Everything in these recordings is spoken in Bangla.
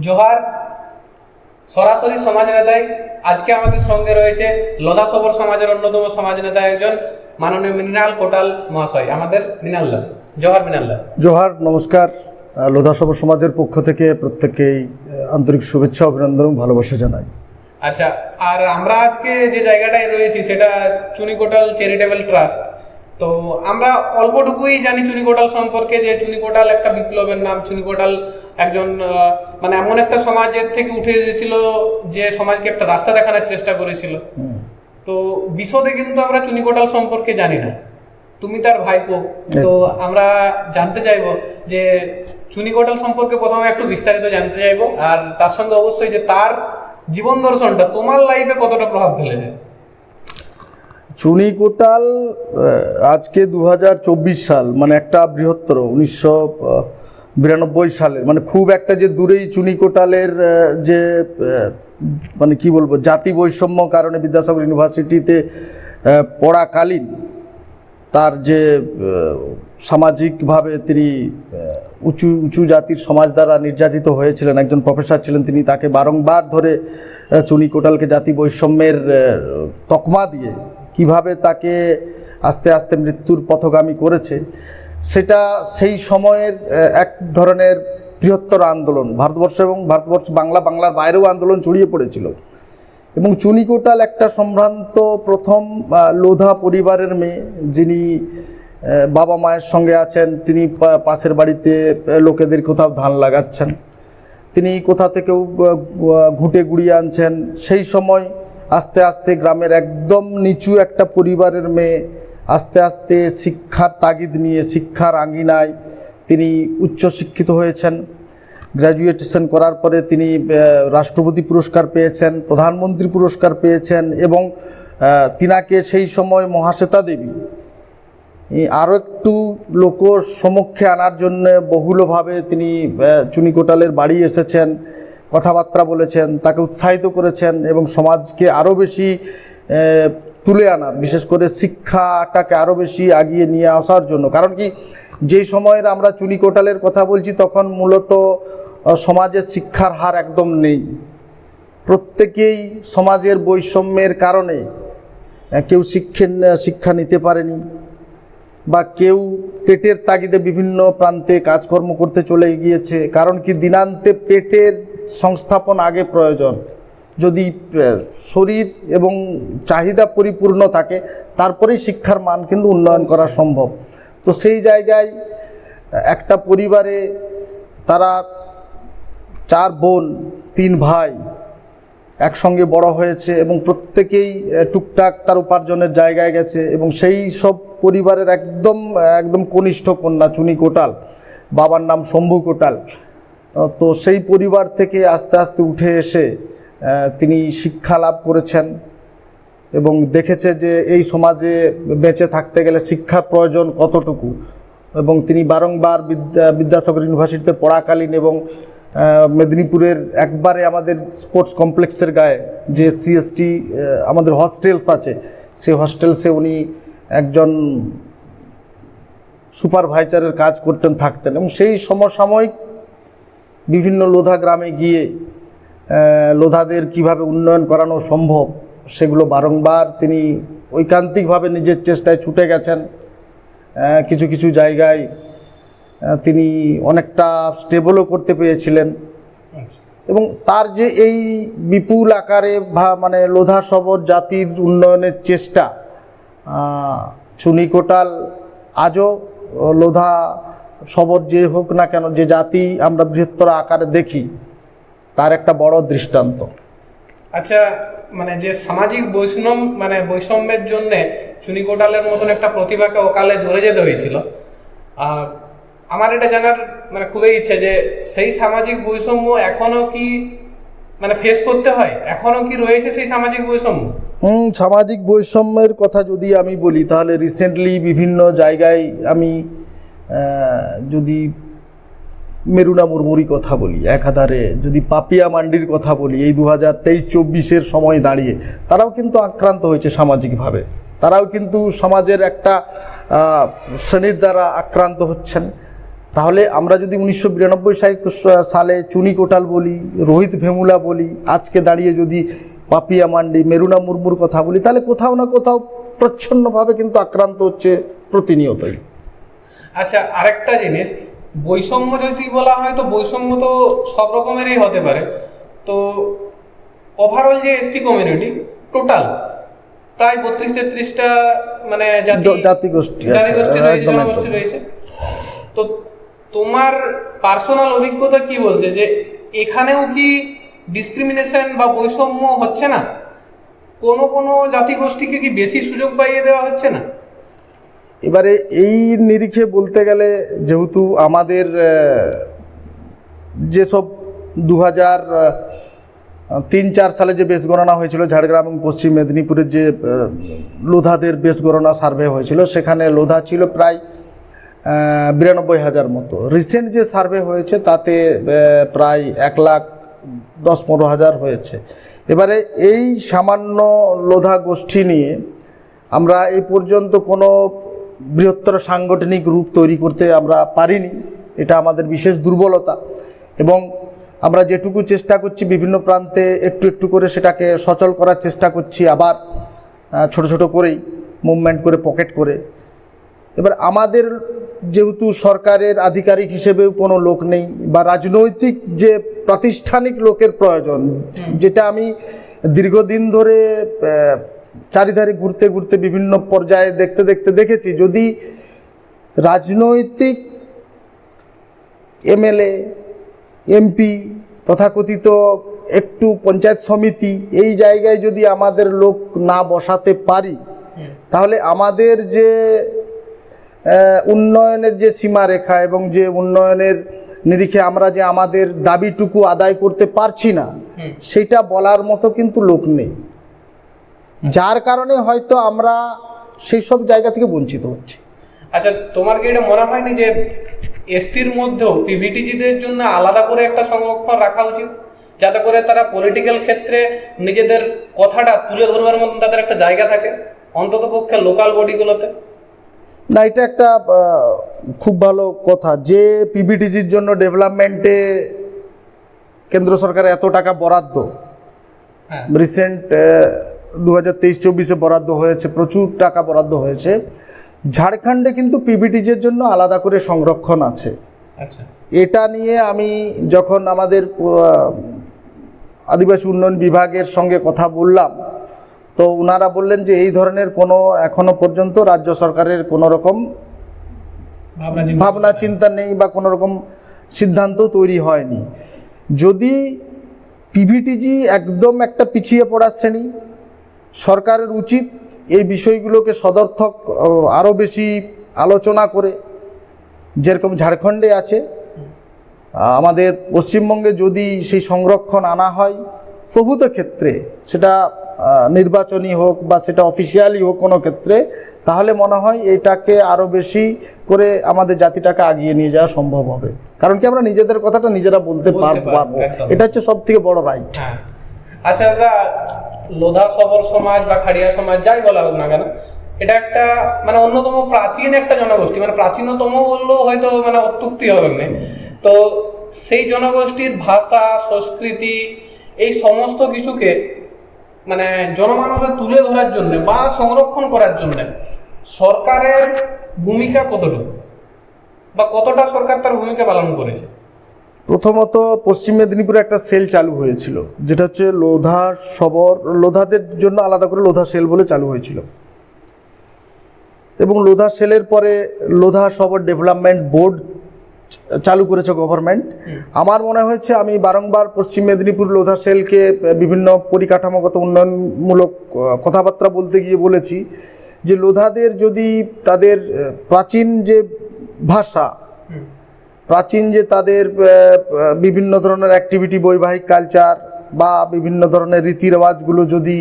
জোহার। সরাসরি সমাজ নেতায় আজকে আমাদের সঙ্গে রয়েছে লোধা সবর সমাজের অন্যতম সমাজ নেতা একজন মাননীয় মৃণাল কোটাল মহাশয়। আমাদের মৃণালদা, জোহার মৃণালদা। জোহার, নমস্কার। লোধা সবর সমাজের পক্ষ থেকে প্রত্যেককেই আন্তরিক শুভেচ্ছা, অভিনন্দন এবং ভালোবাসা জানাই। আচ্ছা, আর আমরা আজকে যে জায়গাটায় রয়েছি সেটা চুনিকোটাল চ্যারিটেবল ট্রাস্ট। তো আমরা অল্পটুকুই জানি চুনিকোটাল সম্পর্কে, যে চুনিকোটাল একটা বিপ্লবের নাম। চুনিকোটাল একজন মানে এমন একটা সমাজের থেকে উঠে এসেছিল যে সমাজকে একটা রাস্তা দেখানোর চেষ্টা করেছিল। তো বিশদে কিন্তু আমরা চুনিকোটাল সম্পর্কে জানি না, তুমি তার ভাইপো। তো আমরা জানতে চাইবো যে চুনিকোটাল সম্পর্কে প্রথমে একটু বিস্তারিত জানতে চাইবো, আর তার সঙ্গে অবশ্যই যে তার জীবন দর্শনটা তোমার লাইফে কতটা প্রভাব ফেলেছে। চুনিকোটাল আজকে 2024 সাল, মানে একটা বৃহত্তর 1992 সালের, মানে খুব একটা যে দূরেই চুনিকোটালের যে মানে কি বলবো, জাতি বৈষম্য কারণে বিদ্যাসাগর ইউনিভার্সিটিতে পড়াকালীন তার যে সামাজিকভাবে তিনি উঁচু উঁচু জাতির সমাজ দ্বারা নির্যাতিত হয়েছিলেন, একজন প্রফেসর ছিলেন তিনি, তাকে বারংবার ধরে চুনিকোটালকে জাতি বৈষম্যের তকমা দিয়ে কিভাবে তাকে আস্তে আস্তে মৃত্যুর পথগামী করেছে, সেটা সেই সময়ের এক ধরনের বৃহত্তর আন্দোলন। ভারতবর্ষ এবং বাংলার বাইরেও আন্দোলন ছড়িয়ে পড়েছিল। এবং চুনিকোটাল একটা সম্ভ্রান্ত প্রথম লোধা পরিবারের মেয়ে, যিনি বাবা মায়ের সঙ্গে আছেন। তিনি পাশের বাড়িতে লোকেদের কোথাও ধান লাগাচ্ছেন, তিনি কোথা থেকেও ঘুঁটে গুড়িয়ে আনছেন। সেই সময় আস্তে আস্তে গ্রামের একদম নিচু একটা পরিবারের মেয়ে আস্তে আস্তে শিক্ষার তাগিদ নিয়ে, শিক্ষার আঙ্গিনায় তিনি উচ্চশিক্ষিত হয়েছেন। গ্র্যাজুয়েশন করার পরে তিনি রাষ্ট্রপতি পুরস্কার পেয়েছেন, প্রধানমন্ত্রী পুরস্কার পেয়েছেন, এবং তিনাকে সেই সময় মহাশ্বেতা দেবী আরও একটু লোক সমক্ষে আনার জন্য বহুলভাবে তিনি চুনিকোটালের বাড়ি এসেছেন, কথাবার্তা বলেছেন, তাকে উৎসাহিত করেছেন এবং সমাজকে আরও বেশি তুলে আনার, বিশেষ করে শিক্ষাটাকে আরও বেশি আগিয়ে নিয়ে আসার জন্য। কারণ কি, যেই সময়ের আমরা চুনিকোটালের কথা বলছি তখন মূলত সমাজের শিক্ষার হার একদম নেই। প্রত্যেকেই সমাজের বৈষম্যের কারণে কেউ শিক্ষা নিতে পারেনি, বা কেউ পেটের তাগিদে বিভিন্ন প্রান্তে কাজকর্ম করতে চলে গিয়েছে। কারণ কি, দিনান্তে পেটের সংস্থাপন আগে প্রয়োজন। যদি শরীর এবং চাহিদা পরিপূর্ণ থাকে তারপরেই শিক্ষার মান কিন্তু উন্নয়ন করা সম্ভব। তো সেই জায়গায় একটা পরিবারে তারা 4 বোন 3 ভাই একসঙ্গে বড় হয়েছে এবং প্রত্যেকেই টুকটাক তার উপার্জনের জায়গায় গেছে। এবং সেই সব পরিবারের একদম কনিষ্ঠ কন্যা চুনিকোটাল, বাবার নাম শম্ভু কোটাল। তো সেই পরিবার থেকে আস্তে আস্তে উঠে এসে তিনি শিক্ষা লাভ করেছেন এবং দেখেছে যে এই সমাজে বেঁচে থাকতে গেলে শিক্ষার প্রয়োজন কতটুকু। এবং তিনি বারংবার বিদ্যাসাগর ইউনিভার্সিটিতে পড়াকালীন এবং মেদিনীপুরের একবারে আমাদের স্পোর্টস কমপ্লেক্সের গায়ে যে CST আমাদের হস্টেলস আছে, সেই হস্টেলসে উনি একজন সুপারভাইজারের কাজ করতেন, থাকতেন। এবং সেই সমসাময়িক বিভিন্ন লোধা গ্রামে গিয়ে লোধাদের কিভাবে উন্নয়ন করানো সম্ভব সেগুলো বারংবার তিনি ঐকান্তিকভাবে নিজের চেষ্টায় ছুটে গেছেন। কিছু কিছু জায়গায় তিনি অনেকটা স্টেবলও করতে পেরেছিলেন। এবং তার যে এই বিপুল আকারে মানে লোধা সবর জাতির উন্নয়নের চেষ্টা, চুনিকোটাল আজও লোধা সবর যে হোক না কেন, যে জাতি আমরা বৃহত্তর আকারে দেখি, তার একটা বড় দৃষ্টান্ত। আচ্ছা, মানে যে সামাজিক বৈষম্যের জন্য চুনিকোটালের মতন একটা প্রতিভাকে অকালে ঝরে যেতে হয়েছিল, আমার এটা জানার মানে খুবই ইচ্ছা যে সেই সামাজিক বৈষম্য এখনো কি মানে ফেস করতে হয়, এখনো কি রয়েছে সেই সামাজিক বৈষম্য? সামাজিক বৈষম্যের কথা যদি আমি বলি, তাহলে রিসেন্টলি বিভিন্ন জায়গায় আমি যদি মেরুনা মুরমুরি কথা বলি, একাধারে যদি পাপিয়া মান্ডির কথা বলি, এই 2023-24 সময় দাঁড়িয়ে তারাও কিন্তু আক্রান্ত হয়েছে সামাজিকভাবে। তারাও কিন্তু সমাজের একটা শ্রেণীর দ্বারা আক্রান্ত হচ্ছেন। তাহলে আমরা যদি 1992 সালে চুনি কোটাল বলি, রোহিত ভেমুলা বলি, আজকে দাঁড়িয়ে যদি পাপিয়া মান্ডি, মেরুনা মুর্মুর কথা বলি, তাহলে কোথাও না কোথাও প্রচ্ছন্নভাবে কিন্তু আক্রান্ত হচ্ছে প্রতিনিয়তই। আচ্ছা, আরেকটা জিনিস, বৈষম্য যদি বলা হয় তো বৈষম্য তো সব রকমেরই হতে পারে। তো ওভারঅল যে এসটি কমিউনিটি টোটাল প্রায় 32-33টা মানে জাতিগোষ্ঠী রয়েছে, জনগোষ্ঠী রয়েছে। তো তোমার পার্সোনাল অভিজ্ঞতা কি বলছে যে এখানেও কি ডিসক্রিমিনেশন বা বৈষম্য হচ্ছে না? কোনো জাতিগোষ্ঠীকে কি বেশি সুযোগ পাইয়ে দেওয়া হচ্ছে না? এবারে এই নিরিখে বলতে গেলে, যেহেতু আমাদের যেসব 2003-04 সালে যে বেশ গণনা হয়েছিল ঝাড়গ্রাম এবং পশ্চিম মেদিনীপুরের যে লোধাদের বেশ গণনা সার্ভে হয়েছিল, সেখানে লোধা ছিল প্রায় 92,000 মতো। রিসেন্ট যে সার্ভে হয়েছে তাতে প্রায় 1,10,15,000 হয়েছে। এবারে এই সামান্য লোধা গোষ্ঠী নিয়ে আমরা এই পর্যন্ত কোনো বৃহত্তর সাংগঠনিক রূপ তৈরি করতে আমরা পারিনি, এটা আমাদের বিশেষ দুর্বলতা। এবং আমরা যেটুকু চেষ্টা করছি বিভিন্ন প্রান্তে একটু একটু করে সেটাকে সচল করার চেষ্টা করছি, আবার ছোট ছোট করেই মুভমেন্ট করে, পকেট করে। এবার আমাদের যেহেতু সরকারের আধিকারিক হিসেবেও কোনো লোক নেই, বা রাজনৈতিক যে প্রাতিষ্ঠানিক লোকের প্রয়োজন, যেটা আমি দীর্ঘদিন ধরে চারিধারে ঘুরতে ঘুরতে বিভিন্ন পর্যায়ে দেখতে দেখতে দেখেছি, যদি রাজনৈতিক এমএলএ, এমপি, তথাকথিত একটু পঞ্চায়েত সমিতি, এই জায়গায় যদি আমাদের লোক না বসাতে পারি, তাহলে আমাদের যে উন্নয়নের যে সীমারেখা এবং যে উন্নয়নের নিরিখে আমরা যে আমাদের দাবিটুকু আদায় করতে পারছি না, সেটা বলার মতো কিন্তু লোক নেই, যার কারণে হয়তো আমরা সেই সব জায়গা থেকে বঞ্চিত হচ্ছি। আচ্ছা, তোমার কি এটা মনে হয়নি যে এসটির মধ্যেও পিভিটিজিদের জন্য আলাদা করে একটা সংরক্ষণ রাখা উচিত, যাতে করে তারা পলিটিক্যাল ক্ষেত্রে নিজেদের কথাটা তুলে ধরবার মতন তাদের একটা জায়গা থাকে, অন্তত পক্ষে লোকাল বডিগুলোতে? না, এটা একটা খুব ভালো কথা যে পিভিটিজির জন্য ডেভেলপমেন্টে কেন্দ্র সরকারের এত টাকা বরাদ্দ, রিসেন্ট 2023-24 বরাদ্দ হয়েছে, প্রচুর টাকা বরাদ্দ হয়েছে। ঝাড়খণ্ডে কিন্তু পিভিটিজির জন্য আলাদা করে সংরক্ষণ আছে। আচ্ছা, এটা নিয়ে আমি যখন আমাদের আদিবাসী উন্নয়ন বিভাগের সঙ্গে কথা বললাম, তো ওনারা বললেন যে এই ধরনের কোনো এখনো পর্যন্ত রাজ্য সরকারের কোনো রকম ভাবনা চিন্তা নেই বা কোনো রকম সিদ্ধান্ত তৈরি হয়নি। যদি পিভিটিজি একদম একটা পিছিয়ে পড়া শ্রেণী, সরকারের উচিত এই বিষয়গুলোকে সদর্থক আরও বেশি আলোচনা করে, যেরকম ঝাড়খণ্ডে আছে, আমাদের পশ্চিমবঙ্গে যদি সেই সংরক্ষণ আনা হয় প্রভূত ক্ষেত্রে, সেটা নির্বাচনী হোক বা সেটা অফিসিয়ালি হোক কোনো ক্ষেত্রে, তাহলে মনে হয় এটাকে আরও বেশি করে আমাদের জাতিটাকে আগিয়ে নিয়ে যাওয়া সম্ভব হবে। কারণ কি, আমরা নিজেদের কথাটা নিজেরা বলতে পারবো, এটা হচ্ছে সব থেকে বড় রাইট। আচ্ছা দাদা, লোধা সবর সমাজ বা খাড়িয়া সমাজ যাই বলা হোক না কেন, এটা একটা মানে অন্যতম প্রাচীন একটা জনগোষ্ঠী, মানে প্রাচীনতম বললেও হয়তো মানে অত্যুক্তি হবে না। তো সেই জনগোষ্ঠীর ভাষা, সংস্কৃতি, এই সমস্ত কিছুকে মানে জনমানসে তুলে ধরার জন্য বা সংরক্ষণ করার জন্য সরকারের ভূমিকা কতটুকু, বা কতটা সরকার তার ভূমিকা পালন করেছে? প্রথমত পশ্চিম মেদিনীপুরে একটা সেল চালু হয়েছিল, যেটা হচ্ছে লোধা সবর, লোধাদের জন্য আলাদা করে লোধা সেল বলে চালু হয়েছিল। এবং লোধা সেলের পরে লোধা সবর ডেভেলপমেন্ট বোর্ড চালু করেছে গভর্নমেন্ট। আমার মনে হয়েছে, আমি বারংবার পশ্চিম মেদিনীপুর লোধা সেলকে বিভিন্ন পরিকাঠামোগত উন্নয়নমূলক কথাবার্তা বলতে গিয়ে বলেছি যে লোধাদের যদি তাদের প্রাচীন যে ভাষা, প্রাচীন যে তাদের বিভিন্ন ধরনের অ্যাক্টিভিটি, বৈবাহিক কালচার বা বিভিন্ন ধরনের রীতি রেওয়াজগুলো যদি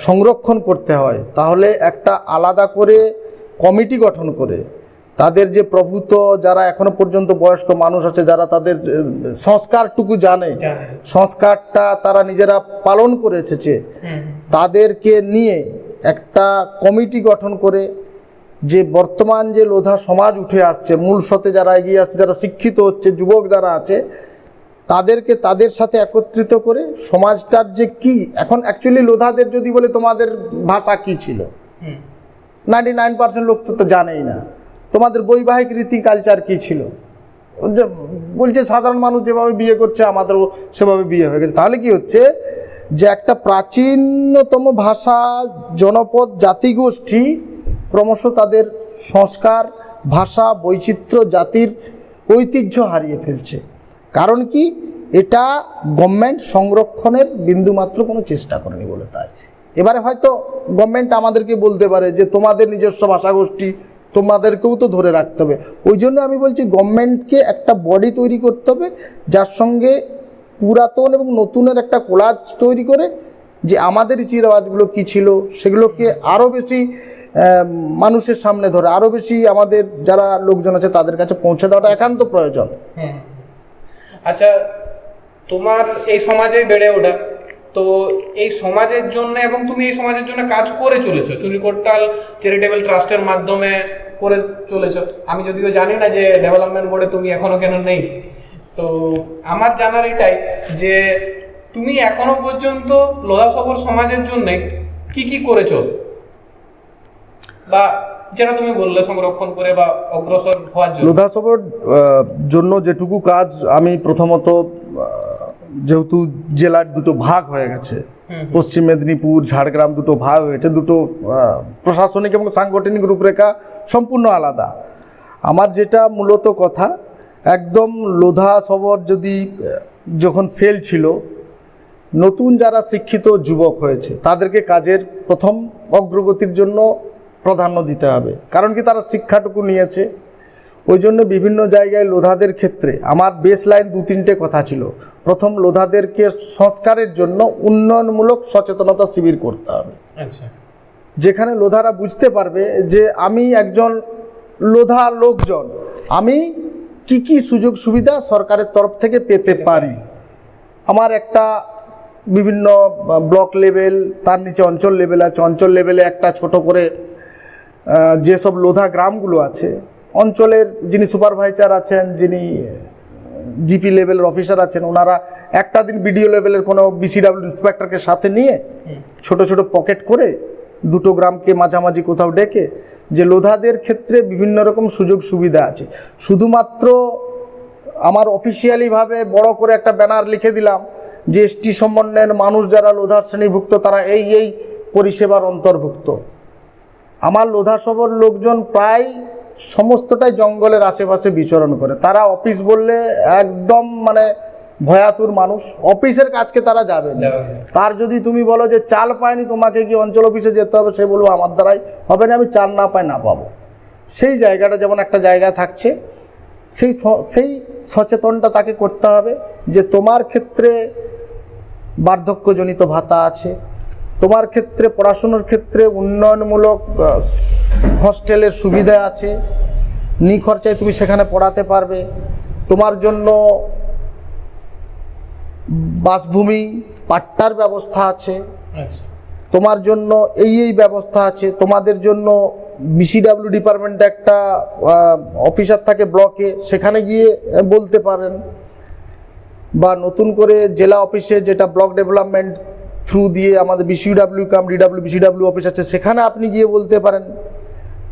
সংরক্ষণ করতে হয়, তাহলে একটা আলাদা করে কমিটি গঠন করে তাদের যে প্রভূত যারা এখনো পর্যন্ত বয়স্ক মানুষ আছে, যারা তাদের সংস্কারটুকু জানে, সংস্কারটা তারা নিজেরা পালন করে এসেছে, তাদেরকে নিয়ে একটা কমিটি গঠন করে যে বর্তমান যে লোধা সমাজ উঠে আসছে, মূল স্রোতে যারা এগিয়ে আসছে, যারা শিক্ষিত হচ্ছে, যুবক যারা আছে, তাদেরকে তাদের সাথে একত্রিত করে সমাজটার যে কি এখন অ্যাকচুয়ালি লোধাদের যদি বলে তোমাদের ভাষা কি ছিল, 99% লোক তো জানেই না। তোমাদের বৈবাহিক রীতি কালচার কি ছিল, বলছে সাধারণ মানুষ যেভাবে বিয়ে করছে আমাদেরও সেভাবে বিয়ে হয়ে গেছে। তাহলে কি হচ্ছে যে একটা প্রাচীনতম ভাষা, জনপদ, জাতিগোষ্ঠী ক্রমশ তাদের সংস্কার, ভাষা, বৈচিত্র্য, জাতির ঐতিহ্য হারিয়ে ফেলছে। কারণ কি, এটা গভর্নমেন্ট সংরক্ষণের বিন্দুমাত্র কোনো চেষ্টা করেনি বলে। তাই এবারে হয়তো গভর্নমেন্ট আমাদেরকে বলতে পারে যে তোমাদের নিজস্ব ভাষাগোষ্ঠী তোমাদেরকেও তো ধরে রাখতে হবে। ওই জন্য আমি বলছি গভর্নমেন্টকে একটা বডি তৈরি করতে হবে, যার সঙ্গে পুরাতন এবং নতুনের একটা কোলাজ তৈরি করে যে আমাদের রীতি রেওয়াজগুলো কী ছিল সেগুলোকে আরও বেশি মানুষের সামনে ধরে, আরও বেশি আমাদের যারা লোকজন আছে তাদের কাছে পৌঁছে দেওয়াটা একান্ত প্রয়োজন। আচ্ছা, তোমার এই সমাজেই বেড়ে ওঠা, তো এই সমাজের জন্য এবং তুমি এই সমাজের জন্য কাজ করে চলেছো, চুনিকোটাল চ্যারিটেবল ট্রাস্টের মাধ্যমে করে চলেছো। আমি যদিও জানি না যে ডেভেলপমেন্ট বোর্ডে তুমি এখনো কেন নেই, তো আমার জানার এটাই যে তুমি এখনো পর্যন্ত লোধা সবর সমাজের জন্য কি কি করেছো, বা যেটা তুমি বললে সংরক্ষণ করে বা অগ্রসর হওয়ার জন্য। লোধা সবর জন্য যেটুকু কাজ, আমি প্রথমত যেহেতু জেলার দুটো ভাগ হয়ে গেছে, পশ্চিম মেদিনীপুর, ঝাড়গ্রাম দুটো ভাগ হয়েছে, দুটো প্রশাসনিক এবং সাংগঠনিক রূপরেখা সম্পূর্ণ আলাদা। আমার যেটা মূলত কথা, একদম লোধা সবর যদি যখন সেল ছিল, নতুন যারা শিক্ষিত যুবক হয়েছে তাদেরকে কাজের প্রথম অগ্রগতির জন্য প্রাধান্য দিতে হবে। কারণ কি, তারা শিক্ষাটুকু নিয়েছে। ওই জন্য বিভিন্ন জায়গায় লোধাদের ক্ষেত্রে আমার বেস লাইন 2-3টে কথা ছিল। প্রথম, লোধাদেরকে সংস্কারের জন্য উন্নয়নমূলক সচেতনতা শিবির করতে হবে। আচ্ছা, যেখানে লোধারা বুঝতে পারবে যে আমি একজন লোধা লোকজন, আমি কি কি সুযোগ সুবিধা সরকারের তরফ থেকে পেতে পারি। আমার একটা বিভিন্ন ব্লক লেভেল, তার নিচে অঞ্চল লেভেল আছে, অঞ্চল লেভেলে একটা ছোট করে যেসব লোধা গ্রামগুলো আছে, অঞ্চলের যিনি সুপারভাইজার আছেন, যিনি জিপি লেভেলের অফিসার আছেন, ওনারা একটা দিন বিডিও লেভেলের কোনো বিসিডাব্লিউ ইন্সপেক্টরকে সাথে নিয়ে ছোট ছোট পকেট করে দুটো গ্রামকে মাঝামাঝি কোথাও ডেকে যে লোধাদের ক্ষেত্রে বিভিন্ন রকম সুযোগ সুবিধা আছে। শুধুমাত্র আমার অফিসিয়ালিভাবে বড় করে একটা ব্যানার লিখে দিলাম যে এসটি সম্মানের মানুষ যারা লোধার শ্রেণীভুক্ত তারা এই এই পরিষেবার অন্তর্ভুক্ত। আমার লোধা সবর লোকজন প্রায় সমস্তটাই জঙ্গলের আশেপাশে বিচরণ করে। তারা অফিস বললে একদম মানে ভয়াতুর মানুষ, অফিসের কাজকে তারা যাবে না। তার যদি তুমি বলো যে চাল পায়নি, তোমাকে কি অঞ্চল অফিসে যেতে হবে, সে বলবো আমার দ্বারাই হবে না, আমি চাল না পাই না পাবো। সেই জায়গাটা যেমন একটা জায়গা থাকছে, সেই সচেতনটা তাকে করতে হবে যে তোমার ক্ষেত্রে বার্ধক্যজনিত ভাতা আছে, তোমার ক্ষেত্রে পড়াশুনোর ক্ষেত্রে উন্নয়নমূলক হস্টেলের সুবিধা আছে, নিখরচায় তুমি সেখানে পড়াতে পারবে, তোমার জন্য বাসভূমি পাট্টার ব্যবস্থা আছে, তোমার জন্য এই ব্যবস্থা আছে, তোমাদের জন্য বিসিডাব্লিউ ডিপার্টমেন্টে একটা অফিসার থাকে ব্লকে, সেখানে গিয়ে বলতে পারেন, বা নতুন করে জেলা অফিসে যেটা ব্লক ডেভেলপমেন্ট থ্রু দিয়ে আমাদের বিসিডাব্লিউ কাম ডিডাব্লিউ বিসিডাব্লিউ অফিস আছে, সেখানে আপনি গিয়ে বলতে পারেন,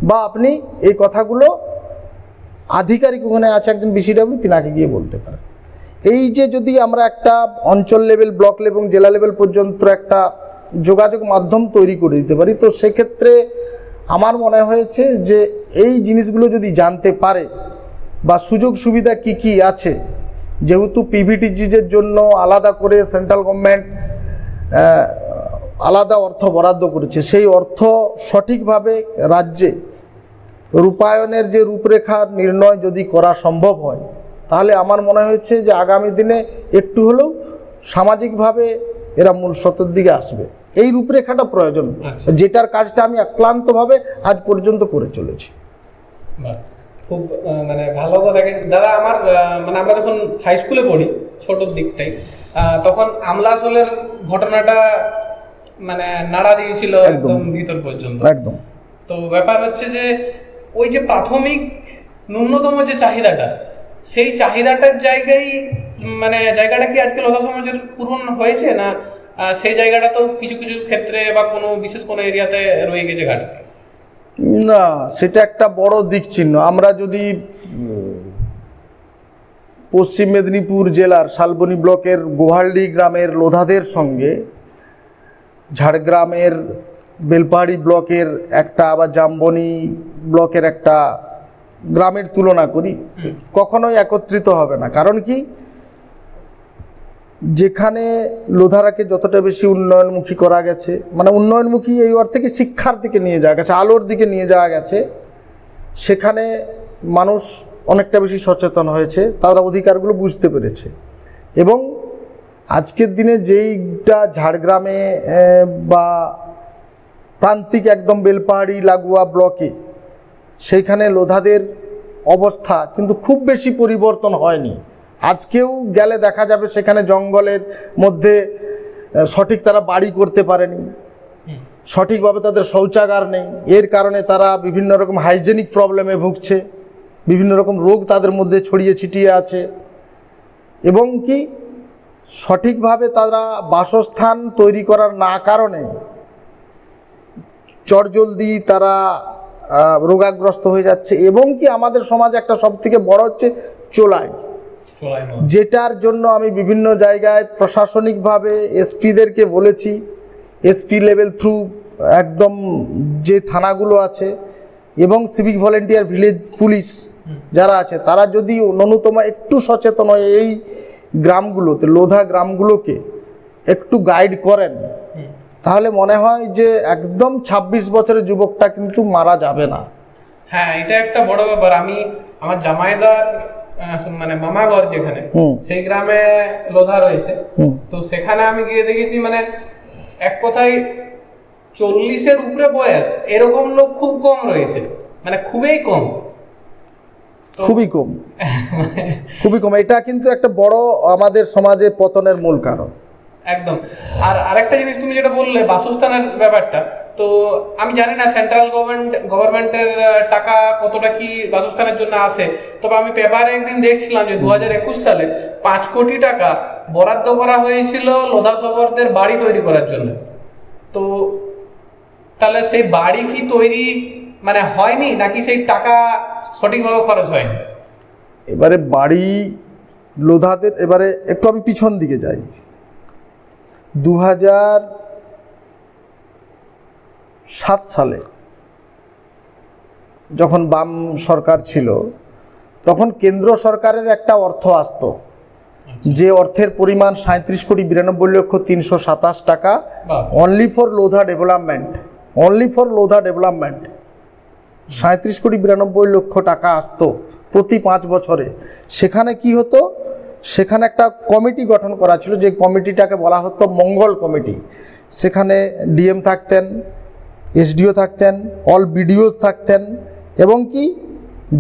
বা আপনি এই কথাগুলো আধিকারিক ওখানে আছে একজন বিসিডাব্লিউ, তিনাকে গিয়ে বলতে পারেন। এই যে যদি আমরা একটা অঞ্চল লেভেল, ব্লক লেভেল এবং জেলা লেভেল পর্যন্ত একটা যোগাযোগ মাধ্যম তৈরি করে দিতে পারি, তো সেক্ষেত্রে আমার মনে হয়েছে যে এই জিনিসগুলো যদি জানতে পারে বা সুযোগ সুবিধা কি কি আছে, যেহেতু পিভিটিজির জন্য আলাদা করে সেন্ট্রাল গভর্নমেন্ট আলাদা অর্থ বরাদ্দ করেছে, সেই অর্থ সঠিকভাবে রাজ্যে রূপায়ণের যে রূপরেখা নির্ণয় যদি করা সম্ভব হয়, তাহলে আমার মনে হয়েছে যে আগামী দিনে একটু হলেও সামাজিকভাবে এরা মূল স্রোতের দিকে আসবে। এই রূপরেখাটা প্রয়োজন, যেটার কাজটা আমি আক্লান্তভাবে আজ পর্যন্ত করে চলেছি। খুব মানে ভালো কথা। দাদা, আমার মানে আমরা যখন হাই স্কুলে পড়ি ছোটোর দিকটাই, তখন আমলা আসলের ঘটনাটা মানে নাড়া দিয়েছিল একদম ভিতর পর্যন্ত। একদম। তো ব্যাপার হচ্ছে যে ওই যে প্রাথমিক ন্যূনতম যে চাহিদাটা, সেই চাহিদাটার জায়গায় মানে জায়গাটা কি আজকে লোধা সমাজের পূরণ হয়েছে না সেই জায়গাটা তো কিছু কিছু ক্ষেত্রে বা কোনো বিশেষ কোনো এরিয়াতে রয়ে গেছে ঘাটতি? না, সেটা একটা বড় দিক চিহ্ন। আমরা যদি পশ্চিম মেদিনীপুর জেলার শালবনী ব্লকের গোহালডি গ্রামের লোধাদের সঙ্গে ঝাড়গ্রামের বেলপাহাড়ি ব্লকের একটা আবার জামবনি ব্লকের একটা গ্রামের তুলনা করি, কখনোই একত্রিত হবে না। কারণ কি, যেখানে লোধারাকে যতটা বেশি উন্নয়নমুখী করা গেছে, মানে উন্নয়নমুখী এই অর্থে কি শিক্ষার দিকে নিয়ে যাওয়া গেছে, আলোর দিকে নিয়ে যাওয়া গেছে, সেখানে মানুষ অনেকটা বেশি সচেতন হয়েছে, তারা অধিকারগুলো বুঝতে পেরেছে। এবং আজকের দিনে যেইটা ঝাড়গ্রামে বা প্রান্তিক একদম বেলপাহাড়ি লাগোয়া ব্লকে, সেইখানে লোধাদের অবস্থা কিন্তু খুব বেশি পরিবর্তন হয়নি। আজকেও গেলে দেখা যাবে সেখানে জঙ্গলের মধ্যে সঠিক তারা বাড়ি করতে পারেনি, সঠিকভাবে তাদের শৌচাগার নেই, এর কারণে তারা বিভিন্ন রকম হাইজেনিক প্রবলেমে ভুগছে, বিভিন্ন রকম রোগ তাদের মধ্যে ছড়িয়ে ছিটিয়ে আছে। এবং কি সঠিকভাবে তারা বাসস্থান তৈরি করার না কারণে চটজলদি তারা রোগাগ্রস্ত হয়ে যাচ্ছে। এবং কি আমাদের সমাজে একটা সবথেকে বড় হচ্ছে চোলাই, যেটার জন্য আমি বিভিন্ন জায়গায় প্রশাসনিকভাবে এসপিদেরকে বলেছি, এসপি লেভেল থ্রু একদম যে থানাগুলো আছে এবং সিভিক ভলেন্টিয়ার ভিলেজ পুলিশ যারা আছে, তারা যদি ন্যূনতম একটু সচেতন হয়ে এই গ্রামগুলোতে, লোধা গ্রামগুলোকে একটু গাইড করেন, তাহলে মনে হয় যে একদম 26 বছরের যুবকটা কিন্তু মারা যাবে না। হ্যাঁ, এটা একটা বড় ব্যাপার। আমি আমার জামাইদার মানে মামাঘর যেখানে, সেই গ্রামে লোধা রয়েছে, তো সেখানে আমি গিয়ে দেখেছি মানে এক কথায় 40-এর উপরে বয়স এরকম লোক খুব কম রয়েছে, মানে খুবই কম, খুবই কম, খুবই কম। এটা কিন্তু একটা বড় আমাদের সমাজে পতনের মূল কারণ। একদম। আর আরেকটা জিনিস তুমি যেটা বললে বাসস্থানের ব্যাপারটা, তো আমি জানি না সেন্ট্রাল গভর্নমেন্টের টাকা কতটা কি বাসস্থানের জন্য আসে, তবে আমি পেপারে একদিন দেখছিলাম যে 2021 সালে 5 কোটি টাকা বরাদ্দ করা হয়েছিল লোধা শবরদের বাড়ি তৈরি করার জন্য। তো তাহলে সেই বাড়ি কি তৈরি মানে হয়নি, নাকি সেই টাকা সঠিকভাবে খরচ হয়নি? এবারে বাড়ি লোধাদের, এবারে একটু আমি পিছন দিকে যাই। 2007 সালে যখন বাম সরকার ছিল, তখন কেন্দ্র সরকারের একটা অর্থ আসতো, যে অর্থের পরিমাণ 37,92,327 টাকা, only for Lodha development, only for Lodha development 37,92,00,000 টাকা আসতো প্রতি 5 বছরে। সেখানে কি হতো, সেখানে একটা কমিটি গঠন করা ছিল, যে কমিটিটাকে বলা হতো মঙ্গল কমিটি। সেখানে ডিএম থাকতেন, এসডিও থাকতেন, অল বিডিওস থাকতেন, এবং কি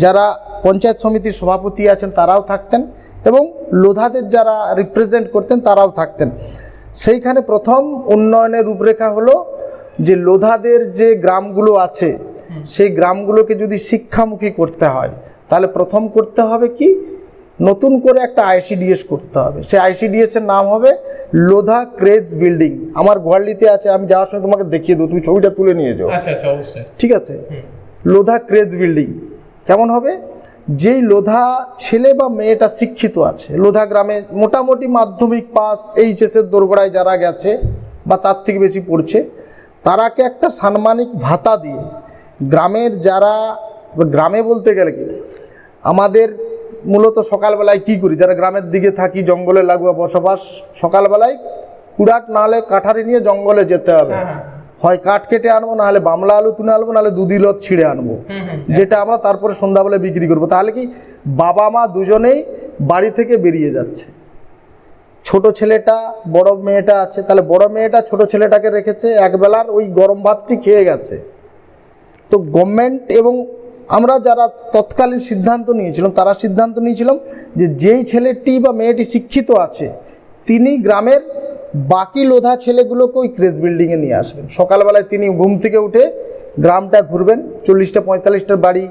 যারা পঞ্চায়েত সমিতির সভাপতি আছেন তারাও থাকতেন, এবং লোধাদের যারা রিপ্রেজেন্ট করতেন তারাও থাকতেন। সেইখানে প্রথম উন্নয়নের রূপরেখা হলো যে লোধাদের যে গ্রামগুলো আছে সেই গ্রামগুলোকে যদি শিক্ষামুখী করতে হয়, তাহলে প্রথম করতে হবে কি, নতুন করে একটা আইসিডিএস করতে হবে। সেই আইসিডিএস এর নাম হবে লোধা ক্রেজ বিল্ডিং। আমার গোয়ালডিতে আছে, আমি যাওয়ার সময় তোমাকে দেখিয়ে দেবো, তুমি ছবিটা তুলে নিয়ে যাও। আচ্ছা আচ্ছা, অবশ্যই। ঠিক আছে। লোধা ক্রেজ বিল্ডিং কেমন হবে, যেই লোধা ছেলে বা মেয়েটা শিক্ষিত আছে, লোধা গ্রামে মোটামুটি মাধ্যমিক পাস, এইচএসের দোরগোড়ায় যারা গেছে বা তার থেকে বেশি পড়ছে, তারাকে একটা সাম্মানিক ভাতা দিয়ে গ্রামের যারা, গ্রামে বলতে গেলে কি আমাদের মূলত সকালবেলায় কি করি, যারা গ্রামের দিকে থাকি, জঙ্গলে লাগোয়া বসবাস, সকালবেলায় কুড়াট না হলে কাঠারি নিয়ে জঙ্গলে যেতে হবে, হয় কাঠ কেটে আনবো, নাহলে বামলা আলু তুলে আনবো, নাহলে দুদিলত ছিঁড়ে আনবো, যেটা আমরা তারপরে সন্ধ্যাবেলায় বিক্রি করবো। তাহলে কি বাবা মা দুজনেই বাড়ি থেকে বেরিয়ে যাচ্ছে, ছোট ছেলেটা বড় মেয়েটা আছে, তাহলে বড় মেয়েটা ছোট ছেলেটাকে রেখেছে, একবেলার ওই গরম ভাতটি খেয়ে গেছে। তো গভর্নমেন্ট এবং আমরা যারা তৎকালীন সিদ্ধান্ত নিয়েছিলাম, তারা সিদ্ধান্ত নিয়েছিলাম যে যেই ছেলেটি বা মেয়েটি শিক্ষিত আছে তিনি গ্রামের বাকি লোধা ছেলেগুলোকে ওই ক্রেজ বিল্ডিংয়ে নিয়ে আসবেন। সকালবেলায় তিনি ঘুম থেকে উঠে গ্রামটা ঘুরবেন, 40-45টার বাড়ি